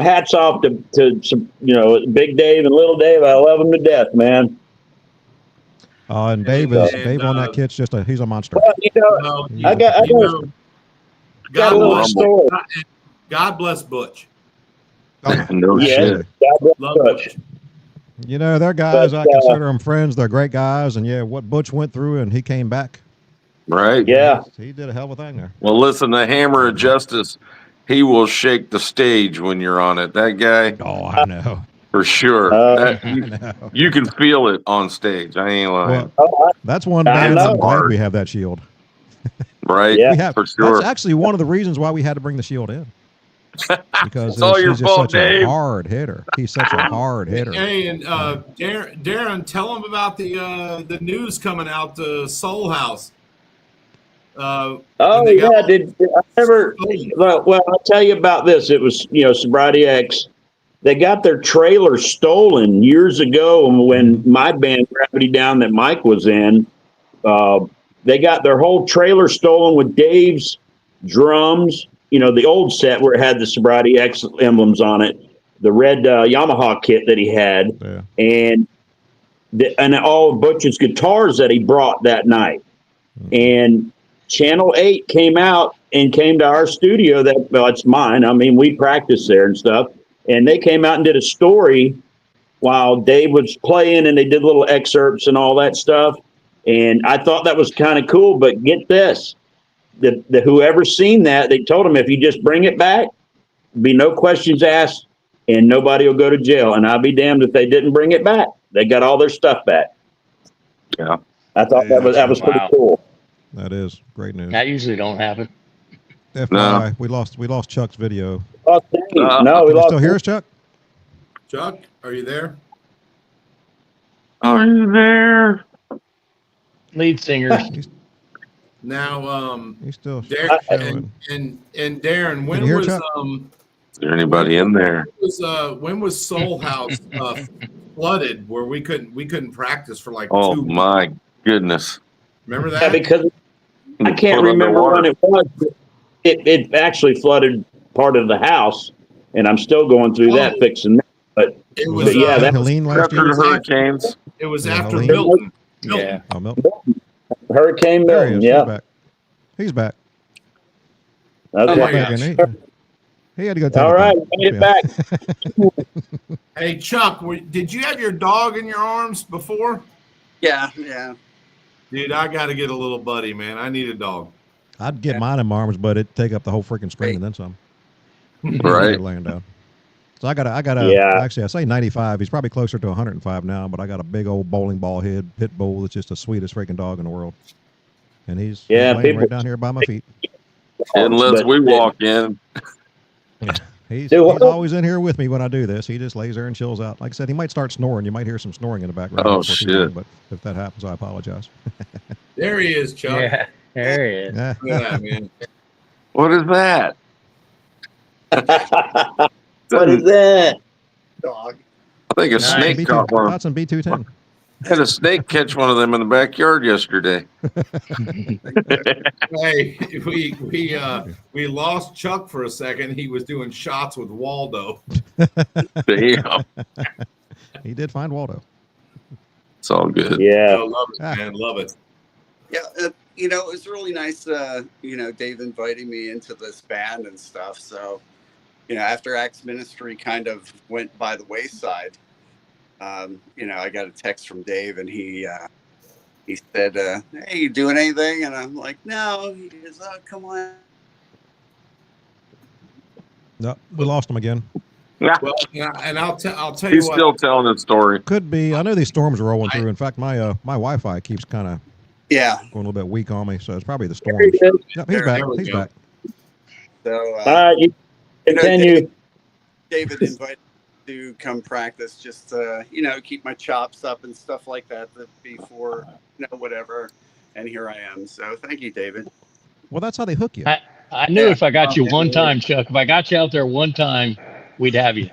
hats off to Big Dave and Little Dave. I love them to death, man. And Dave on that kit's he's a monster. Well, I got a little story. God bless Butch. No Yeah, shit. God bless Love Butch. Butch. They're guys. But, I consider them friends. They're great guys, and yeah, what Butch went through, and he came back. Right. Yeah. He did a hell of a thing there. Well, listen, the Hammer of Justice, he will shake the stage when you're on it. That guy, Oh, I know. for sure. I know. You can feel it on stage. I ain't lying. Well, that's one I band I'm know. glad we have that shield. Right? Yeah. We have. For sure. That's actually one of the reasons why we had to bring the shield in. Because It's all your he's just fault, such Dave. a hard hitter. He's such a hard hitter. Hey, and Darren, tell him about the news coming out to Soul House. Oh yeah, did I ever? Well, I'll tell you about this. It was Sobriety X. They got their trailer stolen years ago when my band Gravity Down that Mike was in. They got their whole trailer stolen with Dave's drums. The old set where it had the Sobriety X emblems on it, the red Yamaha kit that he had, and all of Butch's guitars that he brought that night. And Channel 8 came out and came to our studio. It's mine. I mean, we practiced there and stuff. And they came out and did a story while Dave was playing, and they did little excerpts and all that stuff. And I thought that was kind of cool. But get this. The whoever's seen that, they told him if you just bring it back, be no questions asked, and nobody will go to jail. And I'll be damned if they didn't bring it back. They got all their stuff back. Yeah. I thought that was pretty cool. That is great news. That usually don't happen. FYI, we lost Chuck's video. Oh, dang. Can No, we you lost. still hear us, Chuck? Chuck, are you there? Are you there? Lead singers. Now, He's still Darren showing. and Darren, when you hear was Chuck? Is there anybody in there? when was Soul House flooded where we couldn't practice for like Oh 2 weeks? my goodness. Remember Yeah, that? because I can't Put remember underwater. when it was. It actually flooded part of the house, and I'm still going through that, fixing that. But It Was was that yeah, that Helene last After year? the hurricanes. It was Yeah, after Helene. Milton. Yeah. Oh, Milton. Hurricane There he Milton. is. Yeah, He's back. Oh okay. my Back gosh. in. He had to go take All a right, dump. get it back. Hey Chuck, did you have your dog in your arms before? Yeah. Dude, I got to get a little buddy, man. I need a dog. I'd get mine in my arms, but it'd take up the whole freaking screen and then some. Right. Laying down. So I got Yeah. actually I say 95. He's probably closer to 105 now, but I got a big old bowling ball head pit bull that's just the sweetest freaking dog in the world. And he's laying right down here by my feet. Unless But we walk in. He's Do what? always in here with me when I do this. He just lays there and chills out. Like I said, he might start snoring. You might hear some snoring in the background. Oh, before too shit. long, but if that happens, I apologize. There he is, Chuck. Yeah. There he is. Yeah. Look at that, man. What is that? What is that? Dog. I think a Nice. snake caught one. That's in B210. Had a snake catch one of them in the backyard yesterday. Hey, we lost Chuck for a second. He was doing shots with Waldo. Damn. He did find Waldo. It's all good. Yeah. I love it, man. Love it. Yeah, it was really nice, Dave inviting me into this band and stuff. So, after Acts Ministry kind of went by the wayside, I got a text from Dave, and he said, "Hey, you doing anything?" And I'm like, "No." He goes, "Oh, come on." No, we lost him again. Well, and I'll tell you He's what. still telling the story. Could be. I know these storms are rolling through. In fact, my Wi-Fi keeps kind of Yeah. going a little bit weak on me, so it's probably the storms. There he is. Yep, he's There back. we He's go. back. So, You continue. David invited me to come practice, just to, keep my chops up and stuff like that before, whatever. And here I am. So thank you, David. Well, that's how they hook you. I knew Yeah. if I got you one time, Chuck, if I got you out there one time, we'd have you.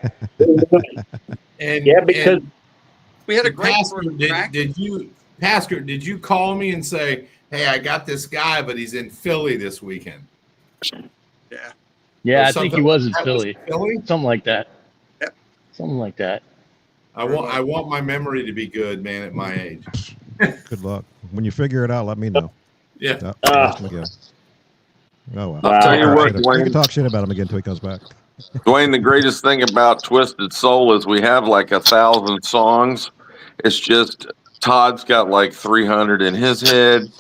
And, Yeah, because We had a great Pastor, practice. did you call me and say, "Hey, I got this guy, but he's in Philly this weekend"? Yeah. Yeah, Or I think he something was in like that Philly. Philly? Something like that. Yep. Something like that. I want my memory to be good, man, at my age. Good luck. When you figure it out, let me know. Yeah. Yep, lost him again. Oh well. I'll tell you what, You Dwayne. can talk shit about him again until he comes back. Dwayne, the greatest thing about Twisted Soul is we have like 1,000 songs. It's just Todd's got like 300 in his head.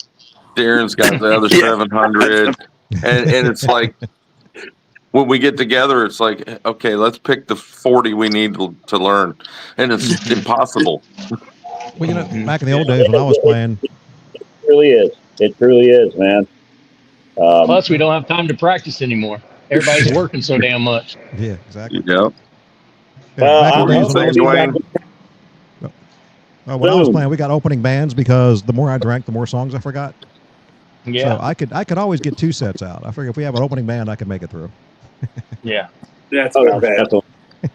Darren's got the other 700. And it's like when we get together, it's like, okay, let's pick the 40 we need to learn. And it's impossible. Well, back in the old days when I was playing, it really is. It truly is, man. Plus, we don't have time to practice anymore. Everybody's working so damn much. yeah, exactly. Yep. Back in What the were you days when I saying, was Dwayne? when I was playing, we got opening bands because the more I drank, the more songs I forgot. Yeah. So I could always get 2 sets out. I figure if we have an opening band, I can make it through. Yeah. That's Oh, not bad. definitely. I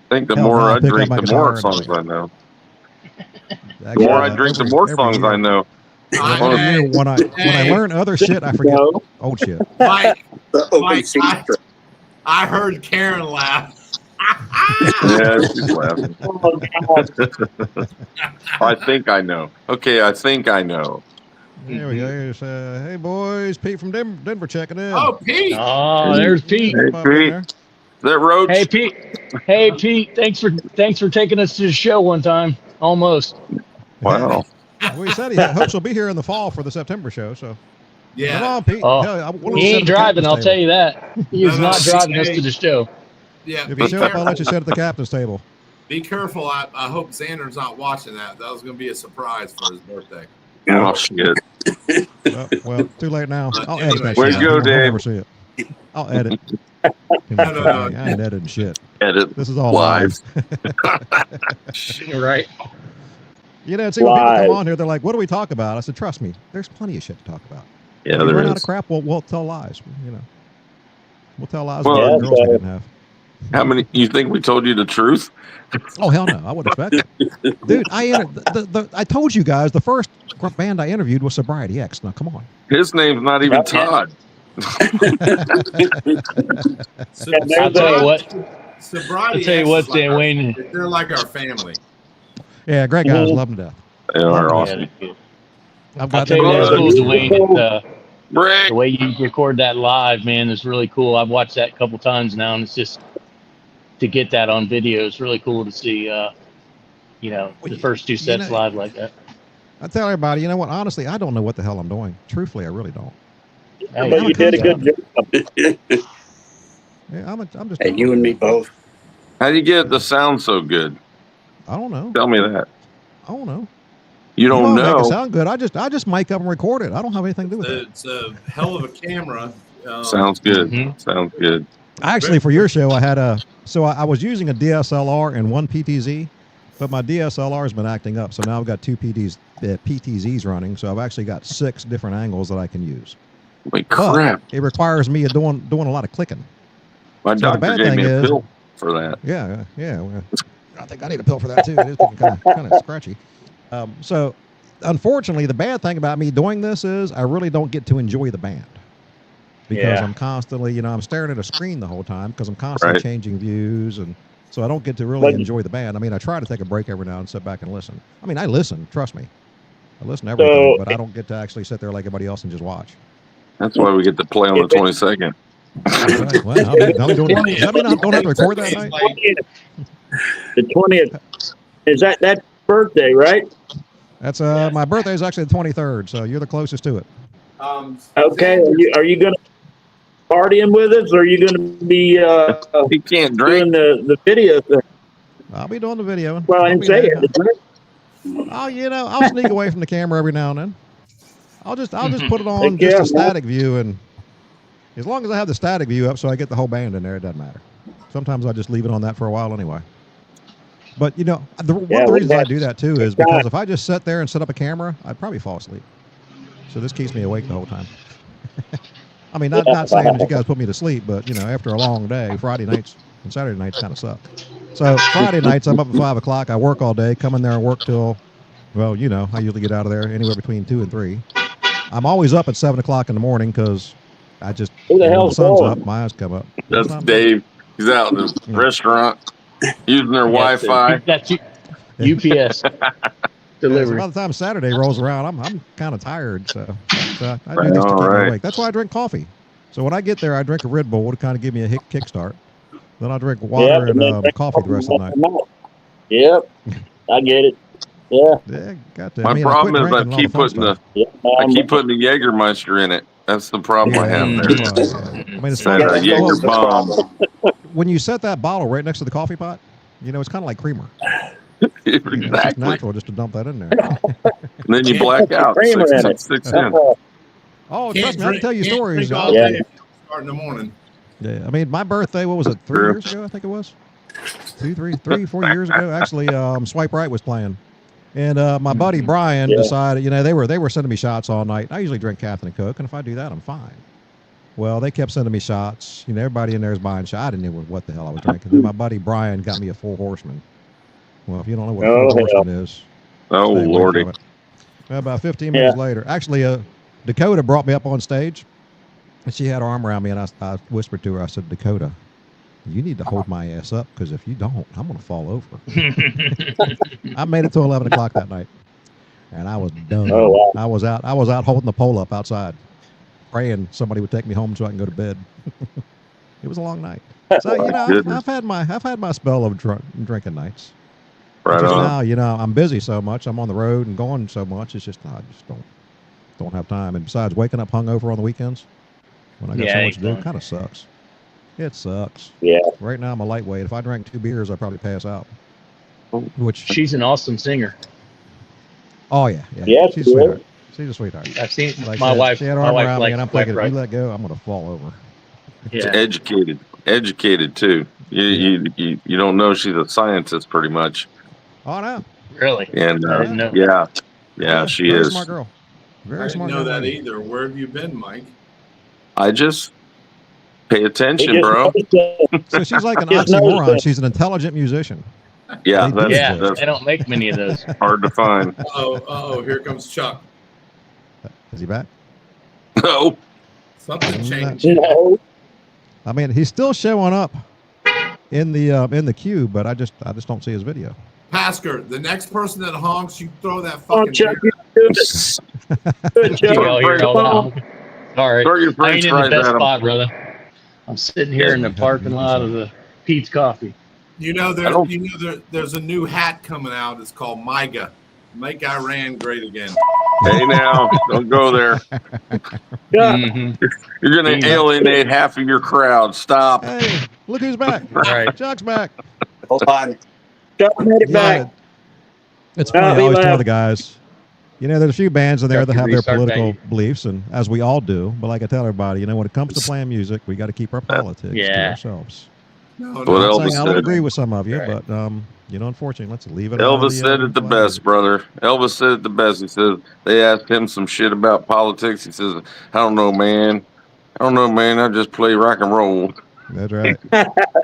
think the Hell, more now I I pick up drink, my the more guitar songs and- I know. The Actually, more I drink, the more songs I know. Every year when I learn other shit, I forget No. old shit. Mike, The open Mike, secret. I heard Karen laugh. Yeah, she's laughing. Oh, God. I think I know. Okay, I think I know. There we go. Here's, hey boys, Pete from Denver checking in. Oh, Pete. Oh, there's Pete. Hey, Pop in Pete. there. Is that Roach? Hey, Pete. Hey, Pete. Thanks for taking us to the show one time. Almost. Wow. Well, he said he hopes he'll be here in the fall for the September show. So come Yeah. on, Pete. Oh, Hell, we'll He sit ain't at the driving, captain's I'll table. tell you that. He is No, not driving us to the show. Yeah. If you show up, I'll let you sit at the captain's table. Be careful. I hope Xander's not watching that. That was going to be a surprise for his birthday. Oh, shit. Well, too late now. I'll edit that Way shit. to go, He'll never Dave. see it. I'll edit. No. I ain't editing shit. Edit. This is all Live. live. You're right. See, when people come Live. on here, they're like, "What do we talk about?" I said, "Trust me, there's plenty of shit to talk about. Yeah, If we there run out of is. crap, we'll tell lies. We'll tell lies Well, about yeah, the girls we so- didn't have. How many? You think we told you the truth? Oh hell no, I wouldn't expect it, dude. I told you guys the first band I interviewed was Sobriety X. Now come on. His name's not even Todd. I'll tell you what. Sobriety. I'll tell you X what, is like Dan our- Wayne. They're like our family. Yeah, great guys, Mhm. love them to death. They are Yeah. awesome. I've I'll got tell you them. what's cool, Dwayne. Brick. The way you record that live, man, is really cool. I've watched that a couple times now, and it's just to get that on video. It's really cool to see. The first 2 sets live like that. I tell everybody, you know what? Honestly, I don't know what the hell I'm doing. Truthfully, I really don't. Hey, But you did a good job. Yeah, I'm just. Hey, you and me both. How do you get the sound so good? I don't know. Tell me that. I don't know. You don't Make it know. sound good. I just mic up and record it. I don't have anything to do with it. It's a hell of a camera. Sounds good. Mhm. Sounds good. Actually, for your show, I had I was using a DSLR and one PTZ, but my DSLR has been acting up. So now I've got 2 PTZs running. So I've actually got 6 different angles that I can use. Like But crap. it requires me doing a lot of clicking. My the doctor bad gave thing me a is- pill for that. Yeah. Well, I think I need a pill for that too. It is kind of scratchy. So, unfortunately, the bad thing about me doing this is I really don't get to enjoy the band because Yeah. I'm constantly, I'm staring at a screen the whole time because I'm constantly Right. changing views, and so I don't get to really But- enjoy the band. I mean, I try to take a break every now and sit back and listen. I mean, I listen, trust me, I listen to everything, So- but I don't get to actually sit there like everybody else and just watch. That's why we get to play on the 22nd. Right. Well, I'll be doing it. Does that mean I don't have to record that night? The 20th. Is that birthday, right? That's my birthday is actually the 23rd, so you're the closest to it. Okay. Are you going to partying with us, or are you going to be He can't doing drink. the video thing? I'll be doing the video. Well, I I'll didn't be say there. it. Oh, I'll sneak away from the camera every now and then. I'll just put it on Heck just yeah, a static view, and as long as I have the static view up, so I get the whole band in there, it doesn't matter. Sometimes I just leave it on that for a while anyway. But one of the reasons I do that too is because if I just sit there and set up a camera, I'd probably fall asleep. So this keeps me awake the whole time. I mean, not saying that you guys put me to sleep, but after a long day, Friday nights and Saturday nights kind of suck. So Friday nights, I'm up at 5 o'clock. I work all day, come in there and work till, well, I usually get out of there anywhere between 2 and 3. I'm always up at 7 o'clock in the morning because I just, Who the when the hell's sun's calling? up, my eyes come up. That's Dave. He's out in the restaurant using their Wi-Fi. That's UPS delivery. So by the time Saturday rolls around, I'm kind of tired. So I do Right this to on, keep me right. awake. That's why I drink coffee. So when I get there, I drink a Red Bull to kind of give me a kickstart. Then I'll drink water and coffee the rest of the night. Yep. I get it. Yeah. Yeah, got to. My I mean, problem I is quit I drinking keep all the putting fun the stuff. I keep putting the Jägermeister in it. That's the problem I have there. Well, yeah. I mean, it's That funny. Jaeger bomb. When you set that bottle right next to the coffee pot, it's kind of like creamer. It's just Exactly. natural just to dump that in there. And then you black out Creamer in it. 6 in. Oh, trust me, I can tell you stories. All Yeah. day if you start in the morning. Yeah, I mean, my birthday, what was it, 3 True. years ago, I think it was? 4 years ago. Actually, Swipe Right was playing. And my buddy Brian decided, they were sending me shots all night. I usually drink Captain and Coke, and if I do that, I'm fine. Well, they kept sending me shots. Everybody in there is buying shots. I didn't know what the hell I was drinking. Then my buddy Brian got me a Four Horseman. Well, if you don't know what a Four Horseman is, Oh, stay away Lordy. from it. Well, about 15 minutes later, actually, Dakota brought me up on stage, and she had her arm around me, and I whispered to her, I said, Dakota, you need to hold my ass up, because if you don't, I'm going to fall over. I made it to 11 o'clock that night, and I was done. Oh, wow. I was out holding the pole up outside, praying somebody would take me home so I can go to bed. It was a long night. So I've had my spell of drinking nights. Right Just on. now, I'm busy so much. I'm on the road and going so much. It's just I just don't have time. And besides, waking up hungover on the weekends when I got so much to do, ain't kind of sucks. It sucks. Yeah. Right now, I'm a lightweight. If I drank 2 beers, I'd probably pass out. Which, She's an awesome singer. oh yeah, Yeah, she's a sure. sweetheart. She's a sweetheart. I've seen Like I my said, wife. She had her My arm wife around me, likes and I'm Swipe thinking, if Right. you let go, I'm gonna fall over. Yeah. Educated too. You don't know she's a scientist pretty much. Oh no, Really? And I didn't know. yeah, she very is. smart girl. I Very didn't smart know young that lady. either. Where have you been, Mike? I just pay He attention, just bro. noticed, So she's like an Just noticed oxymoron. that. She's an intelligent musician. Yeah, They do Yeah, exist. they don't make many of those. hard to find. Oh, here comes Chuck. Is he back? No, Something changed. No. I mean, he's still showing up in the queue, but I just don't see his video. Pasker, the next person that honks, you throw that Oh, fucking Chuck, beer. you do it. Good, You Chuck. all hear it all Come now. Sorry, throw your I French ain't in the fries best at him. spot, brother. I'm sitting here in the parking lot of the Pete's Coffee. There's a new hat coming out. It's called MIGA. Make Iran great again. Hey, now don't go there. Yeah. Mhm. You're going to alienate half of your crowd. Stop. Hey, look who's back! Right. Chuck's back. Hold on. Chuck made it back. It's No, funny. I he always tell left. the guys, there's a few bands in there Chuck, that you have their restart political that. beliefs, and as we all do. But like I tell everybody, when it comes to playing music, we got to keep our politics to Yeah. ourselves. No, What I'm not Elvis saying I don't said. agree with some of you, Right. but unfortunately, let's leave it. out of Elvis the, said it the playing best, music. brother. Elvis said it the best. He says they asked him some shit about politics. He says, I don't know, man. I just play rock and roll. That's right.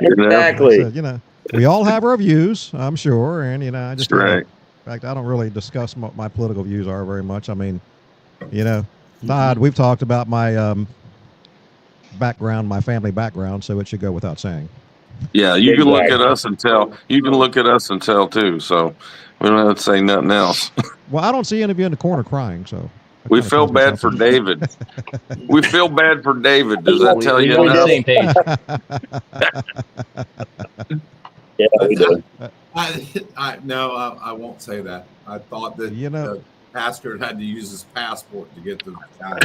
Exactly. Like I said, we all have our views, I'm sure, and I just That's right. fact, I don't really discuss what my political views are very much. I mean, you know, Todd, we've talked about my background, my family background, so it should go without saying. Yeah, you can look at Exactly. us and tell. You can look at us and tell too. So we don't have to say nothing else. Well, I don't see any of you in the corner crying, so that We kinda feel tells me bad for something. David. We feel bad for David. Does that We, tell we you on the enough? same page. Yeah, we do. I won't say that. I thought that You know- the pastor had to use his passport to get the guy.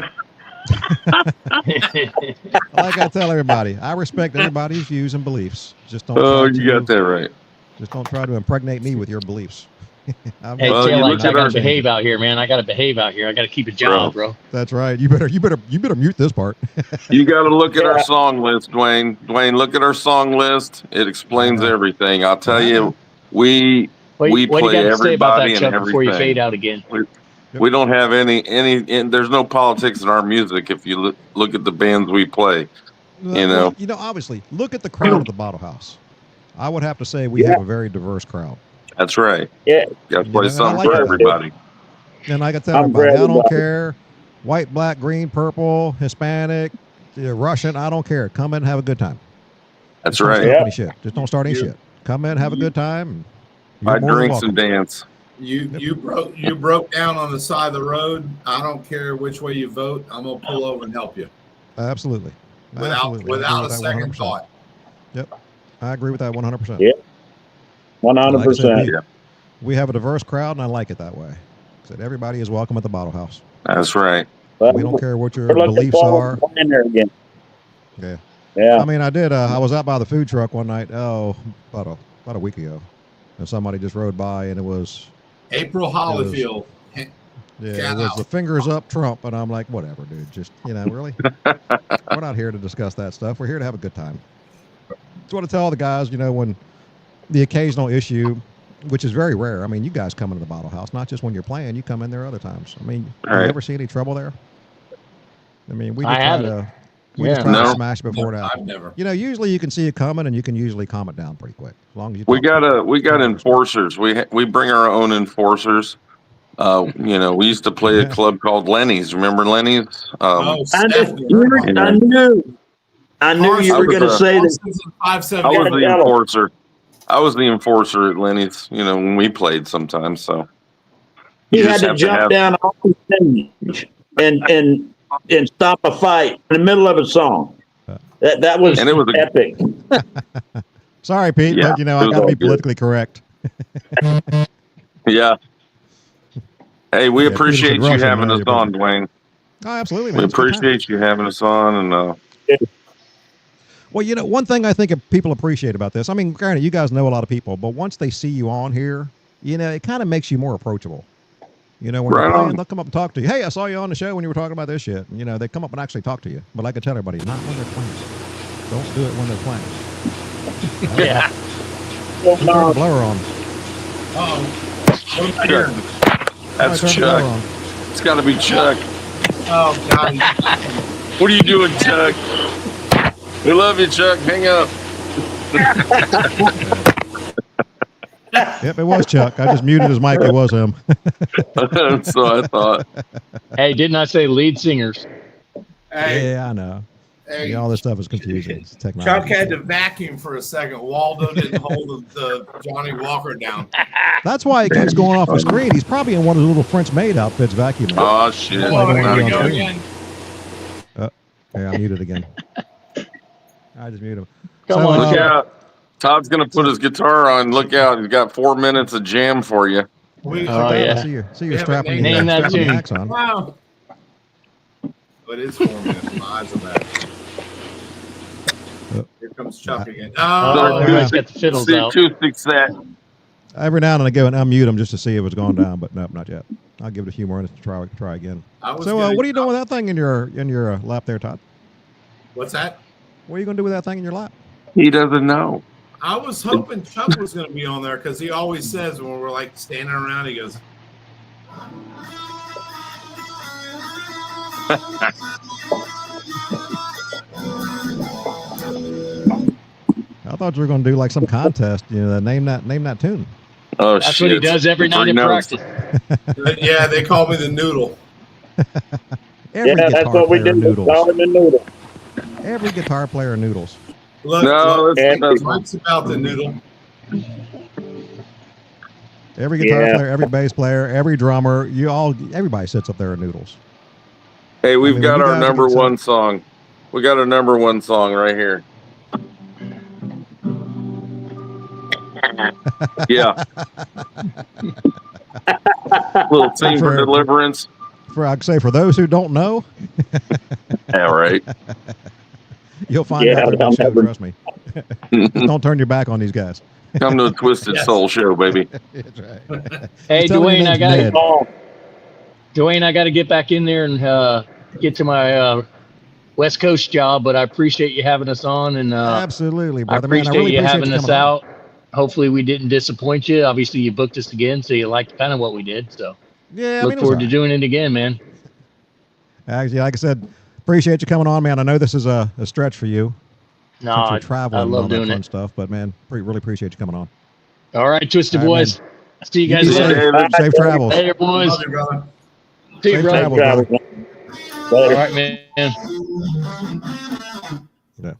Like I tell everybody, I respect everybody's views and beliefs. Just don't. Oh, try you got to, that right. Just don't try to impregnate me with your beliefs. I'm Hey, not- Well, you tail look lights, I at gotta our- behave out here, man. I gotta behave out here. I gotta keep a job, bro. That's right. You better mute this part. You got to look at our Yeah. song list, Dwayne. Dwayne, look at our song list. It explains I know. everything. I'll tell I you, know. we What do you play got to say about everybody that, and Chuck, before you everything. fade out again? We don't have any. And there's no politics in our music. If you look at the bands we play, Well, obviously, look at the crowd at the Bottle House. I would have to say we have a very diverse crowd. that's right. Yeah. Got to You play know, something I like for that. everybody. And I can tell I'm everybody, glad I don't about it. care, white, black, green, purple, Hispanic, Russian, I don't care. Come in and have a good time. That's Just don't right. start Yeah. any shit. Just don't start any shit. Come in, have a good time. And you're Buy more than drinks welcome. and dance. You broke down on the side of the road. I don't care which way you vote. I'm gonna pull over and help you Absolutely. without Absolutely. I agree without a with that second 100%. thought. I agree with that 100%. Yeah. 100%. Like I said, we have a diverse crowd, and I like it that way. Said everybody is welcome at the Bottle House. That's right. Well, We don't care what your we're looking beliefs forward are. to playing there again. Yeah. Yeah. I mean, I did. I was out by the food truck one night. Oh, about a week ago, and somebody just rode by, and it was April Hollyfield. yeah, Cat it was out. the fingers up Trump, and I'm like, whatever, dude. Just really, we're not here to discuss that stuff. We're here to have a good time. That's what I tell all the guys. When the occasional issue, which is very rare. I mean, you guys come into the Bottle House, not just when you're playing. You come in there other times. I mean, do Right. you ever see any trouble there? I mean, we I just try haven't. to. We just Yeah. try to No. smash before it happens. I've never. Usually you can see it coming, and you can usually calm it down pretty quick. As long as you. We talk to got them. enforcers. We bring our own enforcers. We used to play a club called Lenny's. Remember Lenny's? Oh, I Stephanie. knew, I knew you I were was going to a- say that. Parsons and I was 578. the enforcer. I was the enforcer at Lenny's. When we played sometimes. So He you had just to have jump have- down off the stage and stop a fight in the middle of a song. That was, And it was a- epic. Sorry, Pete, Yeah, but it I was got to all be good. politically correct. Yeah. Hey, we Yeah, appreciate Peterson you Russian, having man, us you're on, Dwayne. Oh, absolutely, man. We It's a good time. appreciate you having us on, and Well, one thing I think people appreciate about this. I mean, granted, you guys know a lot of people, but once they see you on here, it kind of makes you more approachable. When Right you're playing, on. they'll come up and talk to you. Hey, I saw you on the show when you were talking about this shit. They come up and actually talk to you. But like I tell everybody, not when they're playing. Don't do it when they're playing. Yeah. Turn the blower on. Oh, what am I hearing? that's Somebody turn the blower Chuck. on. It's got to be Chuck. Oh God. What are you doing, Chuck? We love you, Chuck. Hang up. Yep, it was Chuck. I just muted his mic. It was him. So I thought. Hey, didn't I say lead singers? Hey, Yeah, I know. hey, All this stuff is confusing. It's technology. Chuck had to vacuum for a second. Waldo didn't hold the Johnny Walker down. That's why it keeps going off the screen. He's probably in one of those little French maid outfits vacuuming. Oh shit! That's why I don't Here want we to be go on screen. again. Yeah, I muted again. I just muted him. Come So, on, Look Chuck. out! Todd's gonna put his guitar on. Look out! He's got 4 minutes of jam for you. We, Oh, I yeah. see you. See you We haven't strapping named your that strapping your tune. axe on. wow. But it's 4 minutes. My eyes are back. Here comes Chuck again. Oh, Oh, everybody's got the fiddles the out. acoustic set. Every now and then I go and unmute him just to see if it's gone down, but nope, not yet. I'll give it a few more minutes to try again. I was So, gonna- what are you doing with that thing in your lap there, Todd? What's that? What are you going to do with that thing in your lap? He doesn't know. I was hoping Chuck was going to be on there because he always says when we're like standing around, he goes, I thought you were going to do like some contest. Name that tune. Oh, That's shit. what he does every night Three in notes. practice. Yeah, they call me the noodle. Every Yeah, that's guitar what we player do. noodles. Call him a noodle. Every guitar player noodles. Look, No, that's Mike's about the noodle. Every guitar Yeah. player, every bass player, every drummer, everybody sits up there and noodles. Hey, we've mean, got when you our guys are number getting one song. We got our number one song right here. Yeah. Little theme for deliverance. I'd say for those who don't know, Yeah, right. you'll find out during the show. Trust me. Don't turn your back on these guys. Come to a Twisted Soul show, baby. That's right. Hey, Just tell them your Dwayne, I name's got Ned. Dwayne, I got to get back in there and get to my West Coast job, but I appreciate you having us on, and Absolutely, I brother. appreciate, Man, I really you appreciate having you us coming on. out. Hopefully, we didn't disappoint you. Obviously, you booked us again, so you liked kind of what we did. So, Yeah, look forward to doing it again, man. Actually, like I said, appreciate you coming on, man. I know this is a stretch for you. No, since you're traveling I love and all that doing fun it. stuff, but man, really appreciate you coming on. All right, Twisted All right, boys. man. See you guys be later. safe. Safe travels. Later, boys. Love you, brother. See you, Safe brother. travels, brother. All right, man. Yeah.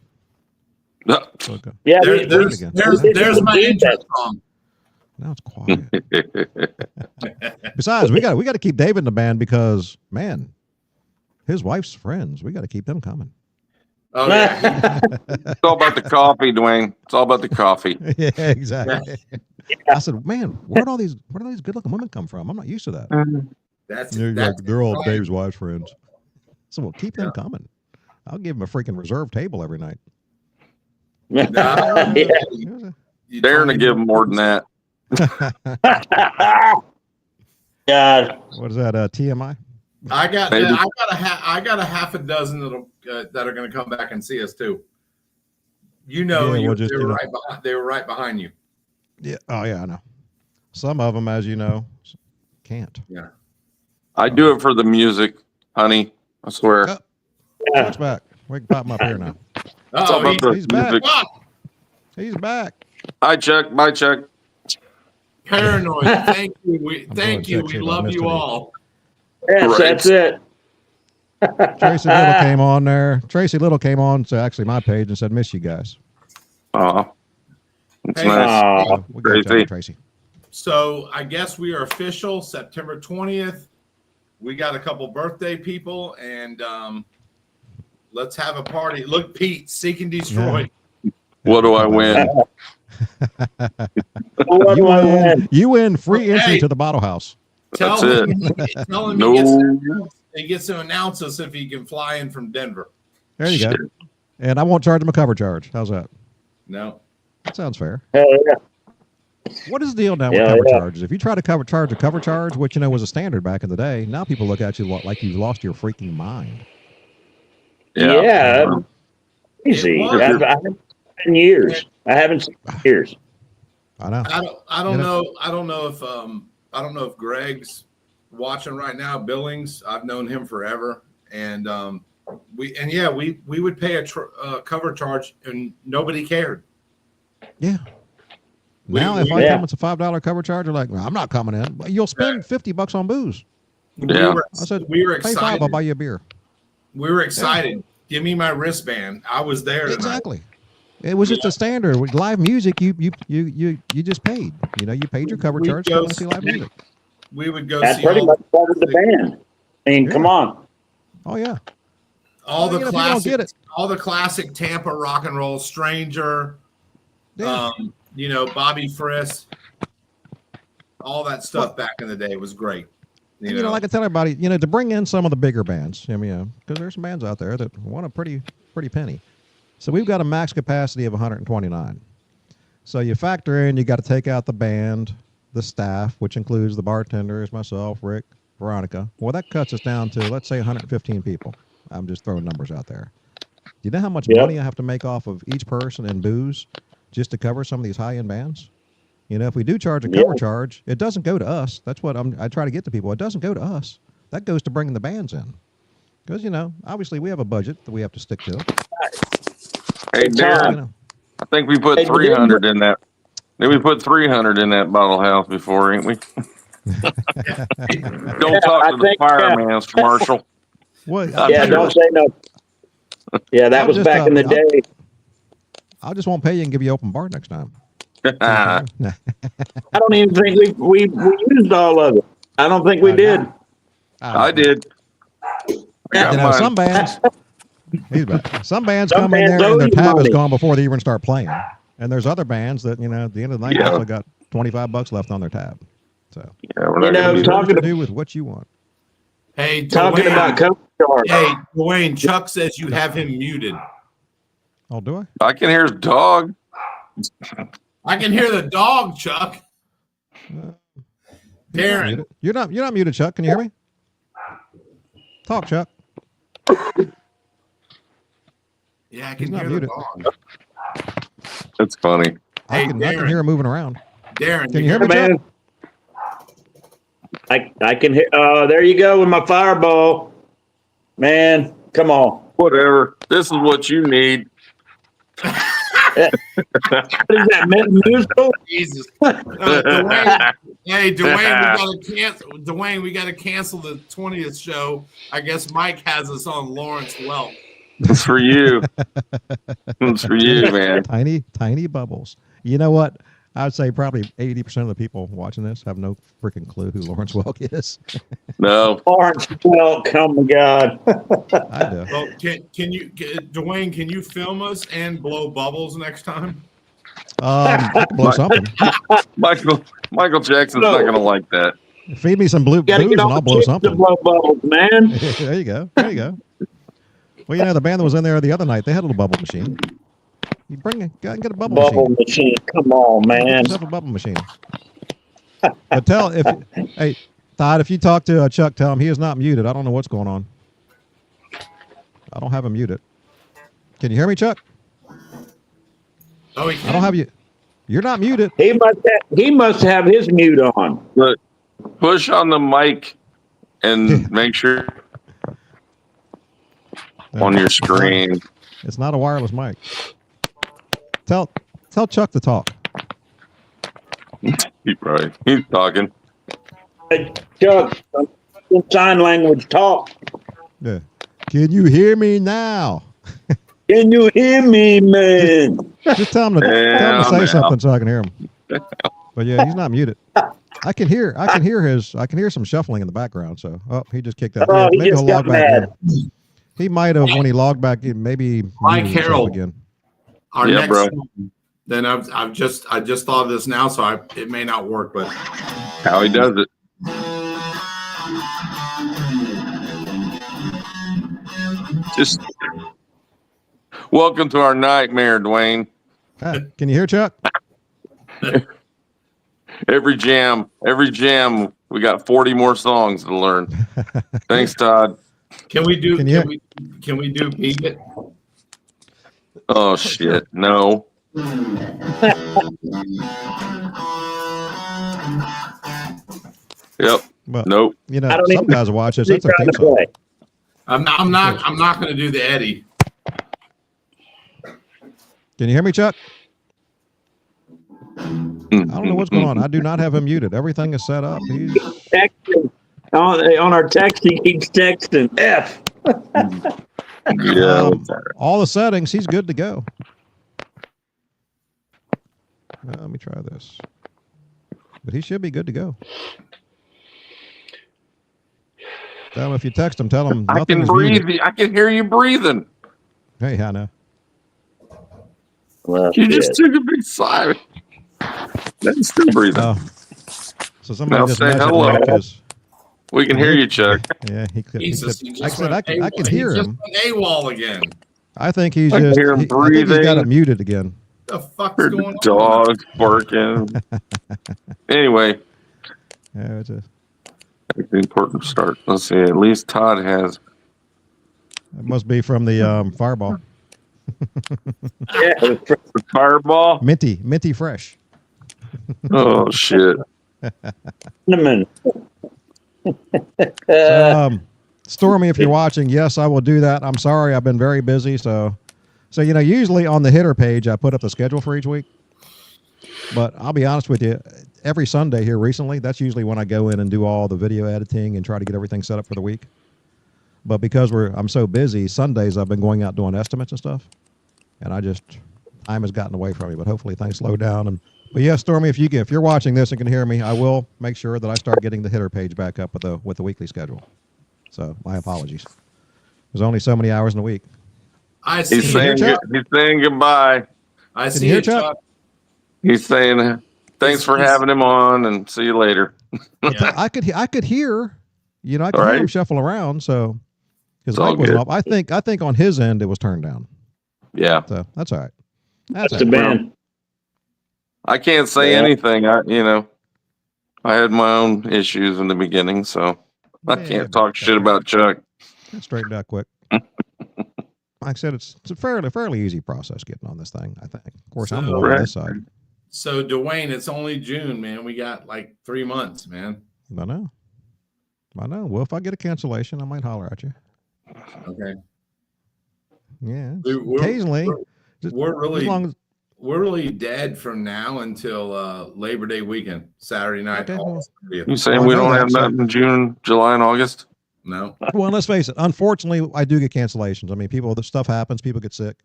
Okay. Yeah, There's my intro song. Now it's quiet. Besides, we got to keep David in the band because, man, his wife's friends. We got to keep them coming. Oh yeah. It's all about the coffee, Dwayne. It's all about the coffee. Yeah, exactly. Yeah. I said, man, where do all these good-looking women come from? I'm not used to that. They're all Dave's wife's friends. So we'll keep them coming. I'll give them a freaking reserved table every night. Yeah. Daring to give them more than that. God. What is that? TMI? I got a half a dozen that are going to come back and see us too. You know, they were right behind you. Yeah. Oh yeah, I know. Some of them, as you know, can't. Yeah. I do it for the music, honey. I swear. What's back? We can pop him up here now. He's back. He's back. Hi, Chuck. Bye, Chuck. Paranoid. Thank you. We love you all. Yes, that's it. Tracy Little came on there. Tracy Little came on to actually my page and said, "Miss you guys." Oh, that's Hey, nice. We got you, Tracy. So I guess we are official. September 20th. We got a couple birthday people, and let's have a party. Look, Pete, Seek and Destroy. Yeah. What do I win? You win free entry to the bottle house. Tell him he gets to announce us if he can fly in from Denver. There you go. And I won't charge him a cover charge. How's that? No. That sounds fair. Hell yeah. What is the deal now with cover charges? If you try to charge a cover charge, which was a standard back in the day, now people look at you like you've lost your freaking mind. Yeah. Easy. I haven't seen years. I haven't seen years. I know. I don't know if Greg's watching right now. Billings, I've known him forever, and we would pay a cover charge and nobody cared. Yeah. Now if I come, it's a $5 cover charge. You're like, well, I'm not coming in. You'll spend $50 on booze. Yeah. I said, we were pay excited. $5, I'll buy you a beer. We were excited. Yeah. Give me my wristband. I was there tonight. Exactly. It was just a standard with live music. You just paid. You paid your cover charge to come and see live music. We would go. That pretty much covered the band. I mean, come on. Oh yeah. All the classic Tampa rock and roll, Stranger. Yeah. Bobby Friss. All that stuff back in the day was great. You know, like I tell everybody, to bring in some of the bigger bands, because there's some bands out there that want a pretty penny. So we've got a max capacity of 129. So you factor in, you got to take out the band, the staff, which includes the bartenders, myself, Rick, Veronica. Well, that cuts us down to, let's say, 115 people. I'm just throwing numbers out there. Do you know how much money I have to make off of each person in booze just to cover some of these high-end bands? If we do charge a cover charge, it doesn't go to us. That's what I try to get to people. It doesn't go to us. That goes to bringing the bands in. Because, obviously we have a budget that we have to stick to. Hey, Darren, I think we put 300 in that. Then we put 300 in that bottle house before, ain't we? Don't talk I to the think, fireman's commercial. Well, Yeah, don't say no. Yeah, that I'll was just, back in the day. I just won't pay you and give you open bar next time. I don't even think we used all of it. I don't think we did. I did. You know, some bands. Some bands come in there and their tab is gone before they even start playing. And there's other bands that, at the end of the night, they also got $25 left on their tab. So, talking to do with what you want. Hey, talking about Coach Charge. Hey, Dwayne, Chuck says you have him muted. Oh, do I? I can hear his dog. I can hear the dog, Chuck. Darren, you're not muted, Chuck. Can you hear me? Talk, Chuck. Yeah, I can hear the dog. That's funny. I can hear him moving around. Darren, can you hear me, Chuck? I can hear. There you go with my fireball. Man, come on. Whatever. This is what you need. What is that, musical? Jesus. Dwayne, hey, Dwayne, we gotta cancel the 20th show. I guess Mike has us on Lawrence Welk. It's for you. It's for you, man. Tiny bubbles. You know what? I'd say probably 80% of the people watching this have no freaking clue who Lawrence Welk is. No. Lawrence Welk, oh my God. I do. Well, Dwayne, can you film us and blow bubbles next time? I can blow something. Michael Jackson's not going to like that. Feed me some booze and I'll blow something. Blow bubbles, man. There you go. Well, the band that was in there the other night, they had a little bubble machine. You go and get a bubble machine. Come on, man. Yourself a bubble machine. But hey, Todd, if you talk to Chuck, tell him he is not muted. I don't know what's going on. I don't have him muted. Can you hear me, Chuck? Oh, I don't have you. You're not muted. He must have his mute on. But push on the mic and make sure on your screen. It's not a wireless mic. Tell Chuck to talk. He's talking. Hey, Chuck, sign language talk. Yeah. Can you hear me now? Can you hear me, man? Just tell him to say something so I can hear him. But yeah, he's not muted. I can hear some shuffling in the background. So he just kicked out. Oh, maybe he'll log back in. He might have when he logged back in. Maybe Mike Harold again. Our next song, then I just thought of this now, so it may not work, but how he does it. Just welcome to our nightmare, Dwayne. Can you hear Chuck? Every jam, we got 40 more songs to learn. Thanks, Todd. Can we do Beat It? Oh shit, no. Yep. Well, nope. Some guys watch this. That's a theme song. I'm not going to do the Eddie. Can you hear me, Chuck? I don't know what's going on. I do not have him muted. Everything is set up. He's texting on our text. He keeps texting F. Yeah. All the settings. He's good to go. Let me try this. But he should be good to go. Tell him if you text him, tell him I can breathe. I can hear you breathing. Hey, I know. Well, you just took a big sigh. That's still breathing. So somebody just say hello. We can hear you, Chuck. Yeah, he could. Jesus, I can hear him. Just AWOL again. I think he's I just. hear him breathing. I think he's got it muted again. The fuck's going on? Dog barking. Anyway, yeah, it's the important start. Let's see. At least Todd has. It must be from the Fireball. Yeah, the Fireball. Minty fresh. Oh shit. So, Stormy, if you're watching, yes, I will do that. I'm sorry, I've been very busy. So usually on the hitter page, I put up the schedule for each week. But I'll be honest with you, every Sunday here recently, that's usually when I go in and do all the video editing and try to get everything set up for the week. But because I'm so busy, Sundays I've been going out doing estimates and stuff, and time has gotten away from me. But hopefully things slow down. But yeah, Stormy, if you're watching this and can hear me, I will make sure that I start getting the hitter page back up with the weekly schedule. So my apologies. There's only so many hours in a week. He's saying goodbye. I see you, Chuck. He's saying thanks for having him on, and see you later. Yeah. I could hear, I could hear him shuffle around. So his mic wasn't off. I think on his end it was turned down. Yeah. So that's all right. That's the band. I can't say anything. I had my own issues in the beginning, so I can't talk shit about Chuck. That straightened out quick. Like I said, it's a fairly easy process getting on this thing, I think. Of course, I'm more on this side. So, Dwayne, it's only June, man. We got like 3 months, man. I know. Well, if I get a cancellation, I might holler at you. Okay. Yeah. Occasionally. We're really dead from now until Labor Day weekend, Saturday night. Okay. You saying we don't have nothing in June, July, and August? No. Well, let's face it. Unfortunately, I do get cancellations. I mean, the stuff happens. People get sick.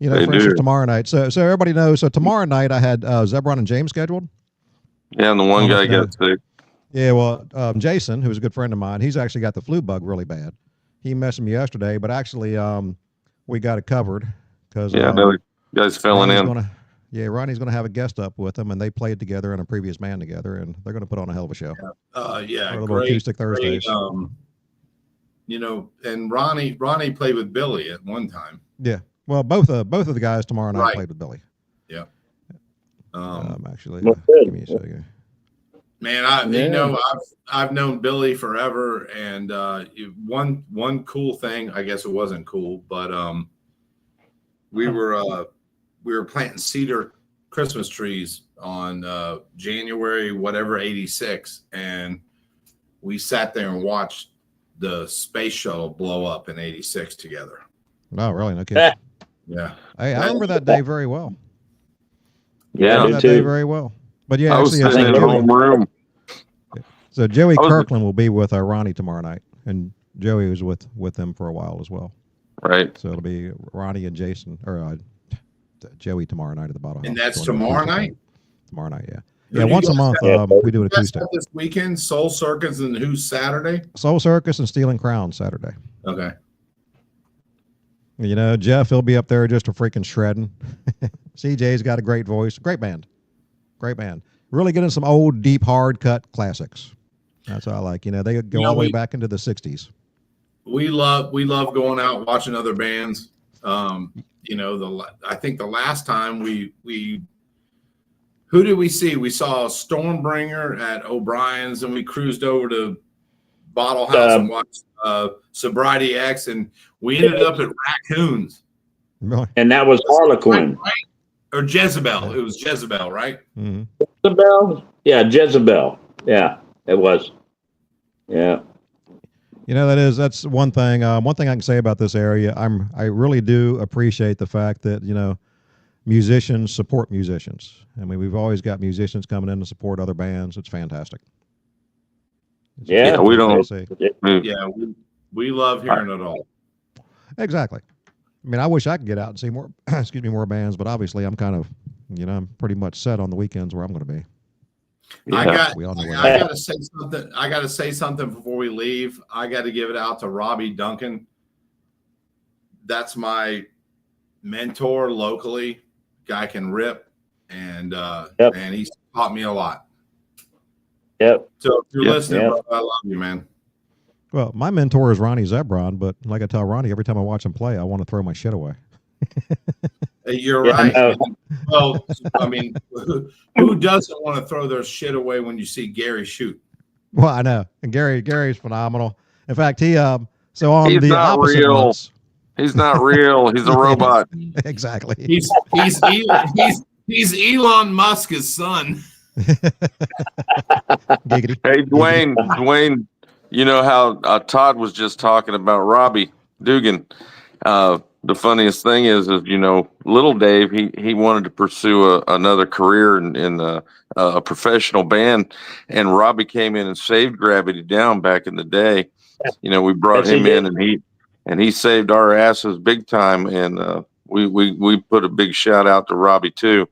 For They instance, do. tomorrow night. So everybody knows. So tomorrow night I had Zebron and James scheduled. Yeah, and the one guy got sick. Yeah, well, Jason, who's a good friend of mine, he's actually got the flu bug really bad. He messed me yesterday, but actually we got it covered because the guy's filling in. Ronnie's going to have a guest up with him, and they played together in a previous band together, and they're going to put on a hell of a show. Great acoustic Thursdays. And Ronnie played with Billy at one time. Yeah. Well, both of the guys tomorrow night played with Billy. Yeah. Actually, give me a second. Man, I've known Billy forever, and one cool thing, I guess it wasn't cool, but we were planting cedar Christmas trees on January whatever 86, and we sat there and watched the space shuttle blow up in 86 together. Oh, really? No kidding. Yeah. Hey, I remember that day very well. Yeah, I do that too. day very well. But yeah, I was actually, sitting in the home room. So Joey Kirkland will be with Ronnie tomorrow night, and Joey was with them for a while as well. Right. So it'll be Ronnie and Jason, or Joey tomorrow night at the bottom. And that's tomorrow night? Tomorrow night, yeah. Yeah, once a month we do an acoustic. This weekend, Soul Circus and who's Saturday? Soul Circus and Steel and Crown Saturday. Okay. Jeff, he'll be up there just a freaking shredding. CJ's got a great voice. Great band. Really getting some old, deep, hard cut classics. That's how I like. They go all the way back into the 60s. We love going out watching other bands. I think the last time who did we see? We saw Stormbringer at O'Brien's, and we cruised over to Bottle House and watched Sobriety X, and we ended up at Raccoons. And that was Harlequin. Right? Or Jezebel. It was Jezebel, right? Mm-hmm. Jezebel? Yeah, Jezebel. Yeah, it was. Yeah. That's one thing. One thing I can say about this area, I really do appreciate the fact that musicians support musicians. I mean, we've always got musicians coming in to support other bands. It's fantastic. Yeah, we don't. Yeah, we love hearing it all. Exactly. I mean, I wish I could get out and see more. More bands, but obviously, I'm kind of, I'm pretty much set on the weekends where I'm going to be. Yeah. I got to say something. I got to say something before we leave. I got to give it out to Robbie Duncan. That's my mentor locally. Guy can rip, and and he's taught me a lot. Yep. So if you're listening, brother, I love you, man. Well, my mentor is Ronnie Zebron, but like I tell Ronnie, every time I watch him play, I want to throw my shit away. You're right. Well, I mean, who doesn't want to throw their shit away when you see Gary shoot? Well, I know, and Gary's phenomenal. In fact, he's not real. Months, he's not real. He's a robot. Exactly. He's Elon Musk's son. Giggity. Hey, Dwayne, you know how Todd was just talking about Robbie Dugan. the funniest thing is little Dave, he wanted to pursue another career in a professional band, and Robbie came in and saved Gravity Down back in the day. We brought Yes, he him did. in, and he saved our asses big time, and we put a big shout out to Robbie too.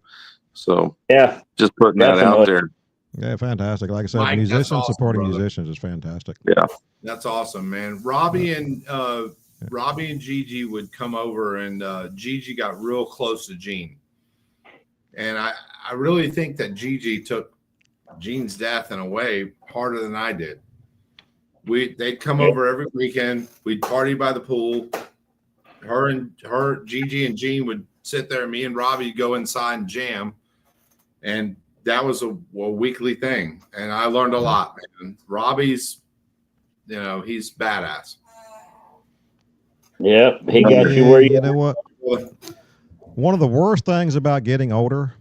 So Yeah, just putting that out definitely. there. Yeah, fantastic. Like I said, Mike, that's musicians awesome, supporting brother. musicians is fantastic. Yeah. That's awesome, man. Robbie and Gigi would come over, and Gigi got real close to Gene. And I really think that Gigi took Gene's death in a way harder than I did. They'd come over every weekend. We'd party by the pool. Gigi and Gene would sit there. Me and Robbie would go inside and jam. And that was a weekly thing. And I learned a lot, man. Robbie's, he's badass. Yeah, he got you where you know what? One of the worst things about getting older,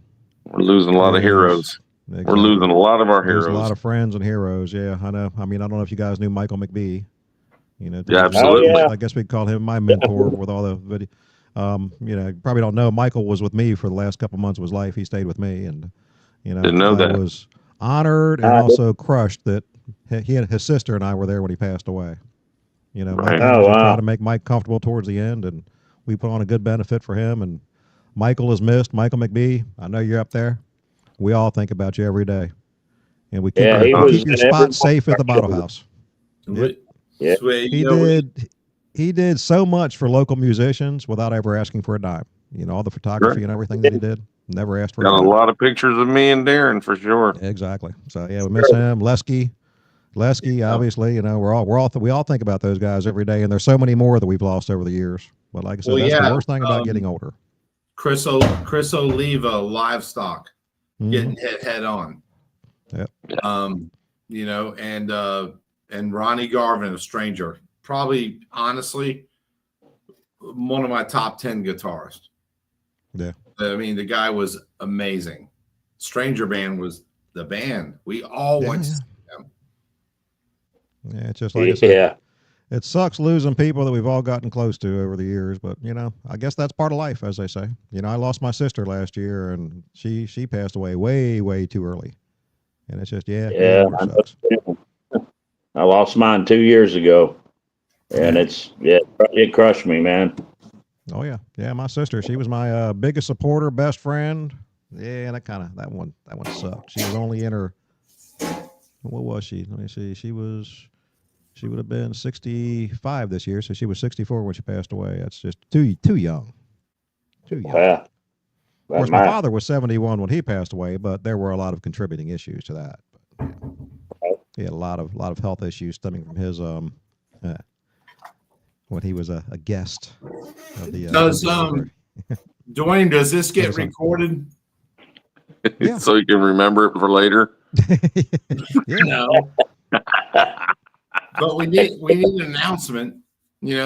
we're losing a lot of heroes. Exactly. We're losing a lot of our There's heroes. a lot of friends and heroes. Yeah, I know. I mean, I don't know if you guys knew Michael McBee. Yeah, absolutely. Oh, yeah. I guess we'd call him my mentor with all the video. You probably don't know. Michael was with me for the last couple months of his life. He stayed with me, and Didn't know I that. was honored and also crushed that he and his sister and I were there when he passed away. Right. Michael Oh, was just wow. trying to make Mike comfortable towards the end, and we put on a good benefit for him. And Michael is missed. Michael McBee, I know you're up there. We all think about you every day, and we keep, Yeah, he we was keep your in every spot safe at the one of bottle our house. Yeah. He did so much for local musicians without ever asking for a dime. All the photography Sure. and everything that he did, never asked for Got a a dime. lot of pictures of me and Darren for sure. Exactly. So yeah, we miss him. Lesky, obviously, we all think about those guys every day, and there's so many more that we've lost over the years. But like I said, that's the worst thing about getting older. Chris Oliva, Livestock, Mhm. getting hit head on. Yep. And Ronnie Garvin, a stranger, probably honestly one of my top 10 guitarists. Yeah. I mean, the guy was amazing. Stranger Band was the band. We all went to see them. Yeah, it's just like I said. Yeah. It sucks losing people that we've all gotten close to over the years, but I guess that's part of life, as they say. I lost my sister last year, and she passed away way, way too early. And it's just Yeah, it sucks. I lost mine 2 years ago, and it crushed me, man. Oh yeah, my sister. She was my biggest supporter, best friend. Yeah, that one sucked. She was only in her. What was she? Let me see. She would have been 65 this year, so she was 64 when she passed away. That's just too young. Too young. Yeah. Of course, my father was 71 when he passed away, but there were a lot of contributing issues to that. But, he had a lot of health issues stemming from his when he was a guest of the. Dwayne, does this get recorded? Yeah. So you can remember it for later. No. But we need an announcement,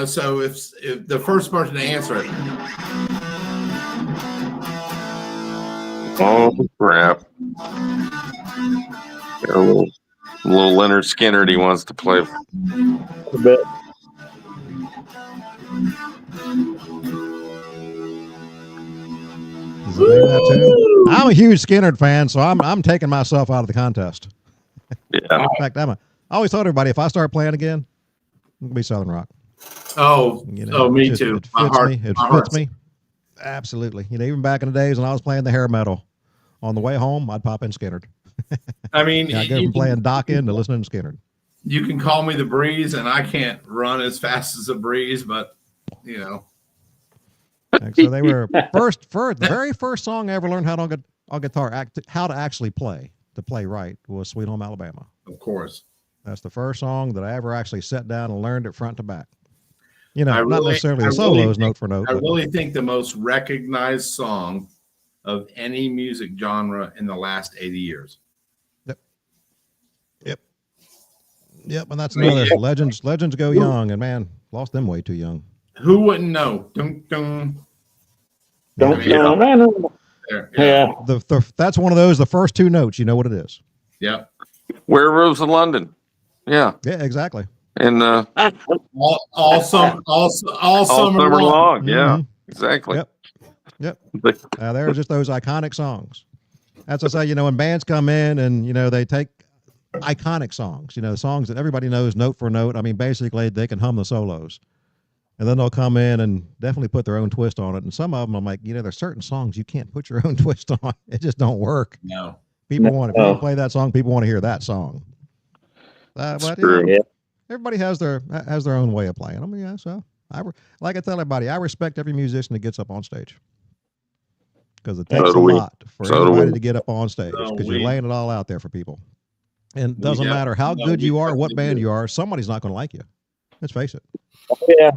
so if the first person to answer it. Oh crap. Got a little Leonard Skinner he wants to play. A bit. Is the name of that tune? I'm a huge Skinner fan, so I'm taking myself out of the contest. Yeah. In fact, I always told everybody if I start playing again, it'll be Southern Rock. Oh, me too. It fits me. Absolutely. Even back in the days when I was playing the hair metal, on the way home, I'd pop in Skinner. I mean, I go from playing Dokken to listening to Skinner. You can call me the Breeze, and I can't run as fast as the Breeze, but So they were the very first song I ever learned how to on guitar, how to actually play right was "Sweet Home Alabama." Of course, that's the first song that I ever actually sat down and learned it front to back. Not necessarily the solos note for note. I really think the most recognized song of any music genre in the last 80 years. Yep, and that's another legends go young, and man, lost them way too young. Who wouldn't know? Dun, dun. Yeah. That's one of those. The first two notes, you know what it is. Yeah. Where Rose in London? Yeah. Yeah, exactly. and all summer long. Yeah, exactly. Yep. They're just those iconic songs. That's what I say, when bands come in and, they take iconic songs, songs that everybody knows note for note. I mean, basically they can hum the solos. And then they'll come in and definitely put their own twist on it. And some of them, I'm like, there's certain songs you can't put your own twist on. It just don't work. No. People want to play that song. People want to hear that song. But everybody has their own way of playing them. Yeah, so like I tell everybody, I respect every musician that gets up on stage, because it takes a lot for everybody to get up on stage, because you're laying it all out there for people. And it doesn't matter how good you are, what band you are, somebody's not going to like you. Let's face it. Oh, yeah.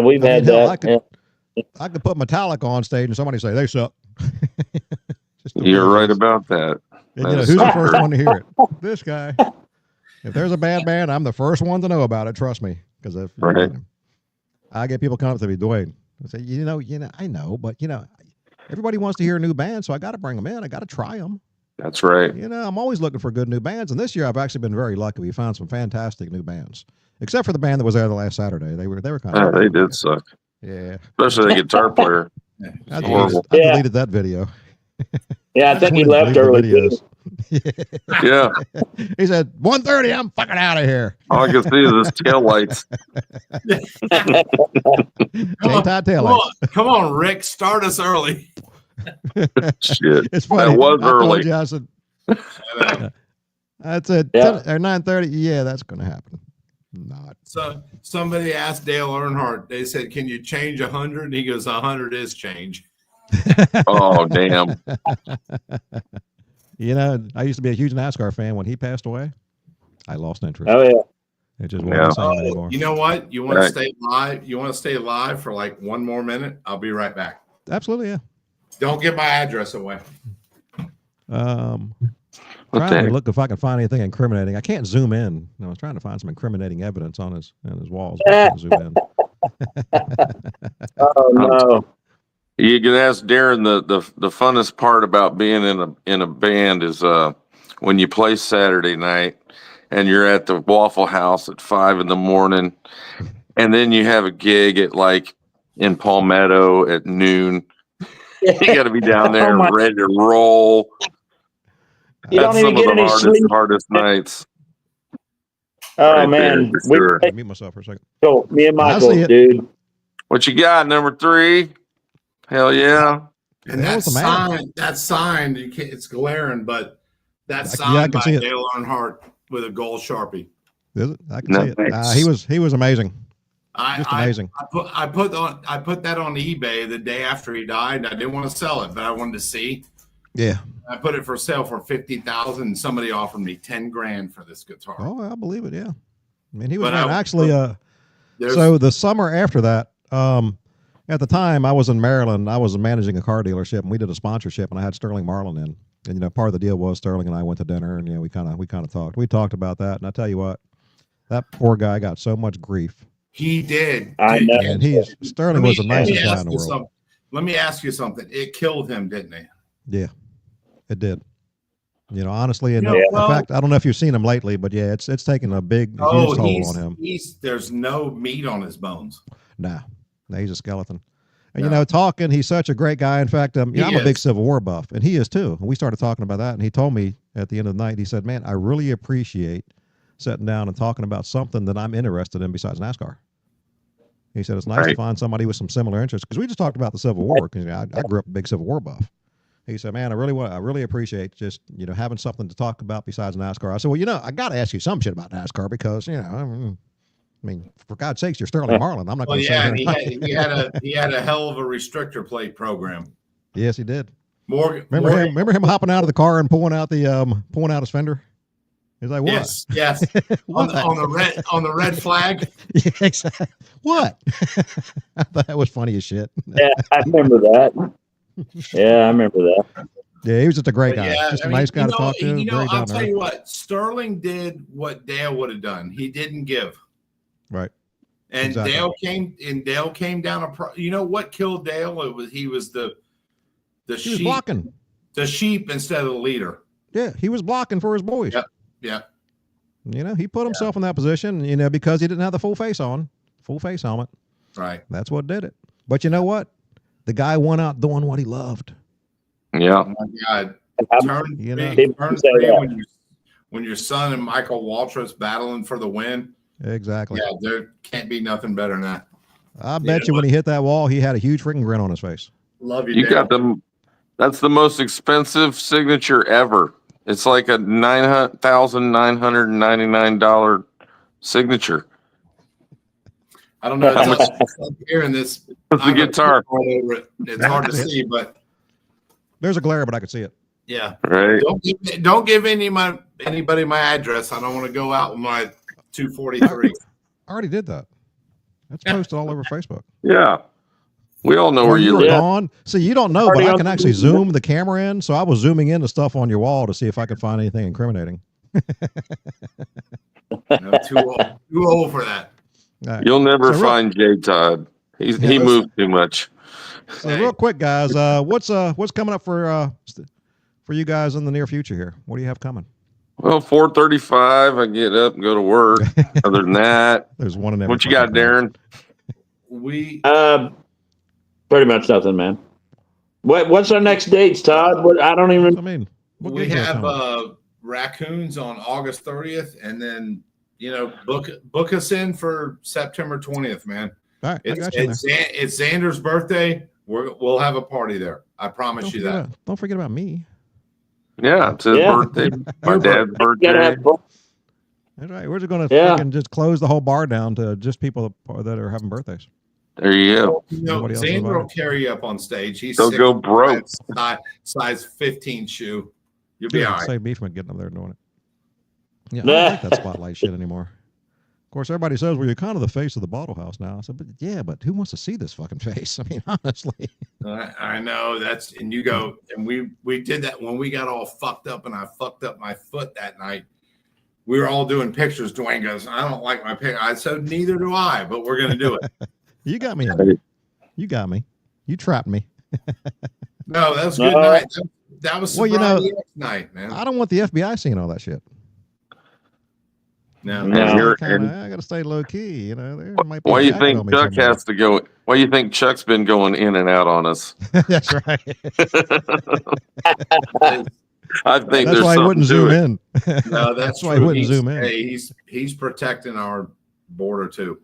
We've had that. I could put Metallica on stage and somebody say they suck. You're right about that. And, who's the first one to hear it? This guy. If there's a bad band, I'm the first one to know about it. Trust me, because I get people come up to me, Dwayne, and say, I know, but everybody wants to hear a new band, so I got to bring them in. I got to try them. That's right. I'm always looking for good new bands, and this year I've actually been very lucky. We found some fantastic new bands, except for the band that was there the last Saturday. They were kind of. They did suck. Yeah, especially the guitar player. I deleted that video. Yeah, I think he left early. Yeah. He said, 1:30, I'm fucking out of here. All I can see is his tail lights. Come on, Rick, start us early. Shit. It's funny. That was early. I said, I said 10 or 9:30. Yeah, that's going to happen. Not. So somebody asked Dale Earnhardt, they said, can you change 100? And he goes, 100 is change. Oh, damn. I used to be a huge NASCAR fan. When he passed away, I lost interest. Oh, yeah. It just wasn't the same anymore. You know what? You want to stay live? You want to stay live for like one more minute? I'll be right back. Absolutely, yeah. Don't give my address away. Trying to look if I can find anything incriminating. I can't zoom in. I was trying to find some incriminating evidence on his walls. I can't zoom in. Oh no. You can ask Darren. The funnest part about being in a band is when you play Saturday night and you're at the Waffle House at 5 a.m, and then you have a gig at in Palmetto at noon. You got to be down there ready to roll. That's some of the hardest nights. Oh right man, sure. Mute myself for a second. So me and Michael, dude. What you got, number 3? Hell yeah! And that sign, you can't. It's glaring, but that sign by Dale Earnhardt with a gold Sharpie. Is it? I can see it. He was amazing. Just amazing. I put that on eBay the day after he died. I didn't want to sell it, but I wanted to see. Yeah. I put it for sale for $50,000, and somebody offered me $10,000 for this guitar. Oh, I believe it. Yeah. I mean, he was actually. So the summer after that, at the time I was in Maryland. I was managing a car dealership, and we did a sponsorship, and I had Sterling Marlin in. And part of the deal was Sterling and I went to dinner, and we kind of talked. We talked about that, and I tell you what, that poor guy got so much grief. He did. I know. And Sterling was the nicest guy in the world. Let me ask you something. It killed him, didn't it? Yeah, it did. Honestly, and in fact, I don't know if you've seen him lately, but yeah, it's taken a huge toll on him. There's no meat on his bones. Nah, he's a skeleton. And talking, he's such a great guy. In fact, I'm a big Civil War buff, and he is too. And we started talking about that, and he told me at the end of the night, he said, "Man, I really appreciate sitting down and talking about something that I'm interested in besides NASCAR." He said, "It's nice to find somebody with some similar interests," because we just talked about the Civil War. Because I grew up a big Civil War buff. He said, "Man, I really appreciate just having something to talk about besides NASCAR." I said, "Well, I got to ask you some shit about NASCAR because I mean, for God's sakes, you're Sterling Marlin. I'm not going to say he had a hell of a restrictor plate program. Yes, he did. Remember him hopping out of the car and pulling out his fender? He's like, "What?" Yes. on the red flag. Yeah, exactly. What? I thought that was funny as shit. Yeah, I remember that. Yeah, I remember that. Yeah, he was just a great guy. Just a nice guy to talk to. I'll tell you what, Sterling did what Dale would have done. He didn't give. Right. And exactly. Dale came down what killed Dale? He was the sheep. Was blocking. The sheep instead of the leader. Yeah, he was blocking for his boys. Yeah. You know, he put himself in that position, you know, because he didn't have the full face helmet. Right. That's what did it. But you know what? The guy went out doing what he loved. Yeah. Oh my God. Turn You know. three, turn three when your son and Michael Waltrip's battling for the win. Exactly. Yeah, there can't be nothing better than that. I bet you when he hit that wall, he had a huge freaking grin on his face. Love you, You Dale. got them. That's the most expensive signature ever. It's like a $9,999 signature. I don't know. How much- It's up here in this. That's the guitar. It's hard to see, but There's a glare, but I could see it. yeah. Right. Don't give anybody my address. I don't want to go out with my 243. I already did that. That's posted all over Facebook. Yeah. We all know where you were live. gone. See, you don't know, but Already I on can the actually video. zoom the camera in. So I was zooming into stuff on your wall to see if I could find anything incriminating. I'm too old for that. All right. You'll never So find J Todd. He moved too much. So real quick, guys, what's coming up for you guys in the near future here? What do you have coming? Well, 4:35, I get up and go to work. Other than that, There's one in every. what you got, fucking place. Darren? We Pretty much nothing, man. What's our next dates, Todd? I don't even. I mean, what we gigs are have coming? Raccoons on August 30th, and then book us in for September 20th, man. All right, I got you. It's Xander's birthday. We'll have a party there. I promise you that. Don't forget about me. Yeah, it's his birthday. My dad's birthday. That's right. We're just gonna Yeah. freaking just close the whole bar down to just people that are having birthdays. There you go. Nobody else Xander will invited. carry you up on stage. He's Don't go broke. Size 15 shoe. You'll be Yeah, all right. save me from getting up there and doing it. Yeah, I Nah. don't like that spotlight shit anymore. Of course, everybody says, well, you're kind of the face of the bottle house now. I said, but who wants to see this fucking face? I mean, honestly. I know and you go, and we did that when we got all fucked up and I fucked up my foot that night. We were all doing pictures. Dwayne goes, I don't like my picture. I said, neither do I, but we're going to do it. You got me in there. You got me. You trapped me. No, that was a good night. That was sobriety night, man. I don't want the FBI seeing all that shit. No. I got to stay low key. You know, there might be Why a you jacket think on me Chuck somewhere. has to go? Why you think Chuck's been going in and out on us? That's right. I think That's there's why he wouldn't something to zoom it. in. No, That's why he wouldn't zoom in. Hey, he's protecting our border too.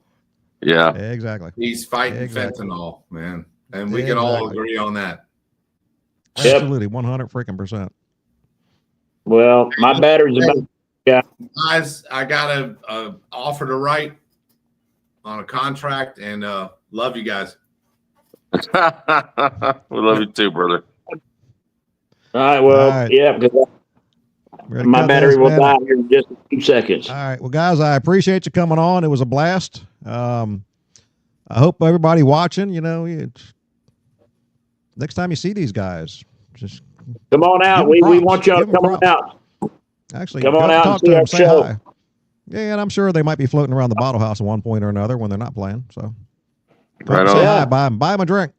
Yeah. Exactly. He's fighting Exactly. fentanyl, man, and we can all Exactly. agree on that. Yep. Absolutely, 100 freaking %. Well, my battery's about. Guys, I got a offer to write on a contract, and love you guys. We love you too, brother. All right. Well, All right. yeah, because We're gonna my cut battery this, will man. die here in just a few seconds. All right. Well, guys, I appreciate you coming on. It was a blast. I hope everybody watching, next time you see these guys, just Come on out. Give 'em We props. want y'all to Give 'em come on props. out. actually Come go on out and talk see to our them, say show. hi. Yeah, and I'm sure they might be floating around the bottle house at one point or another when they're not playing. So, go Right say on. hi, buy them a drink.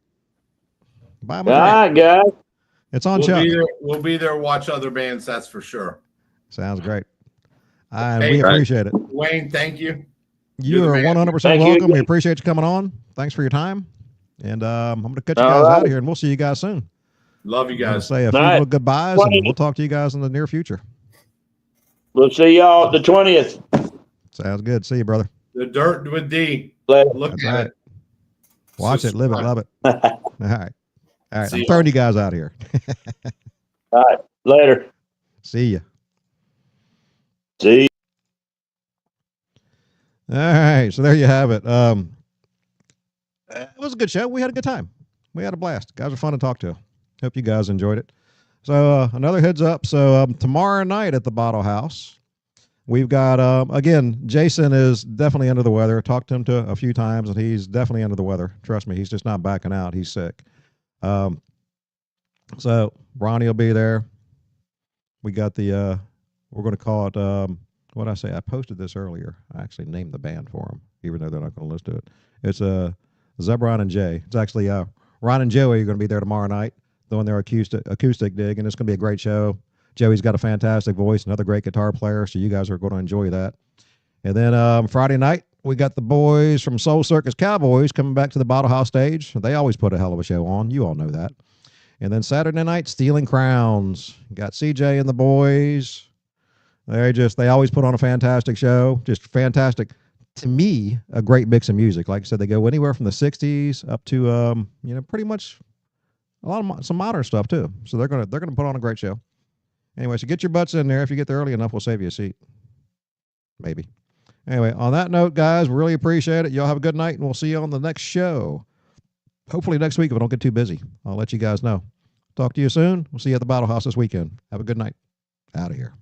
Buy them a All drink. right, guys. It's on Chuck. We'll be there. Watch other bands. That's for sure. Sounds great. And Hey, we appreciate it. Wayne, thank you. You You're are the man. 100% Thank you welcome. We again. appreciate you coming on. Thanks for your time. And I'm going to cut you All guys right. out of here, and we'll see you guys soon. Love you I'm going to guys. say a few All right. little goodbyes, and we'll talk to you guys in the near future. We'll see y'all the 20th. Sounds good. See you, brother. The Dirt with D. Later. Look That's at right. it. Watch it, live it, love it. All right. All right. See I'm ya. throwing you guys out of here. All right. Later. See ya. See. All right. So there you have it. It was a good show. We had a good time. We had a blast. Guys are fun to talk to. Hope you guys enjoyed it. So another heads up. So tomorrow night at the Bottle House, we've got, again, Jason is definitely under the weather. Talked to him a few times, and he's definitely under the weather. Trust me, he's just not backing out. He's sick. So Ronnie will be there. We got the, we're going to call it, what did I say? I posted this earlier. I actually named the band for them, even though they're not going to listen to it. It's Zebron and Jay. It's actually Ron and Joey are going to be there tomorrow night doing their acoustic dig, and it's going to be a great show. Joey's got a fantastic voice, another great guitar player, so you guys are going to enjoy that. And then Friday night, we got the boys from Soul Circus Cowboys coming back to the Bottle House stage. They always put a hell of a show on. You all know that. And then Saturday night, Stealing Crowns. Got CJ and the boys. They always put on a fantastic show. Just fantastic. To me, a great mix of music. Like I said, they go anywhere from the 60s up to, pretty much some modern stuff too. So they're gonna put on a great show. Anyway, so get your butts in there. If you get there early enough, we'll save you a seat. Maybe. Anyway, on that note, guys, really appreciate it. Y'all have a good night, and we'll see you on the next show. Hopefully next week if I don't get too busy. I'll let you guys know. Talk to you soon. We'll see you at the Battle House this weekend. Have a good night. Out of here.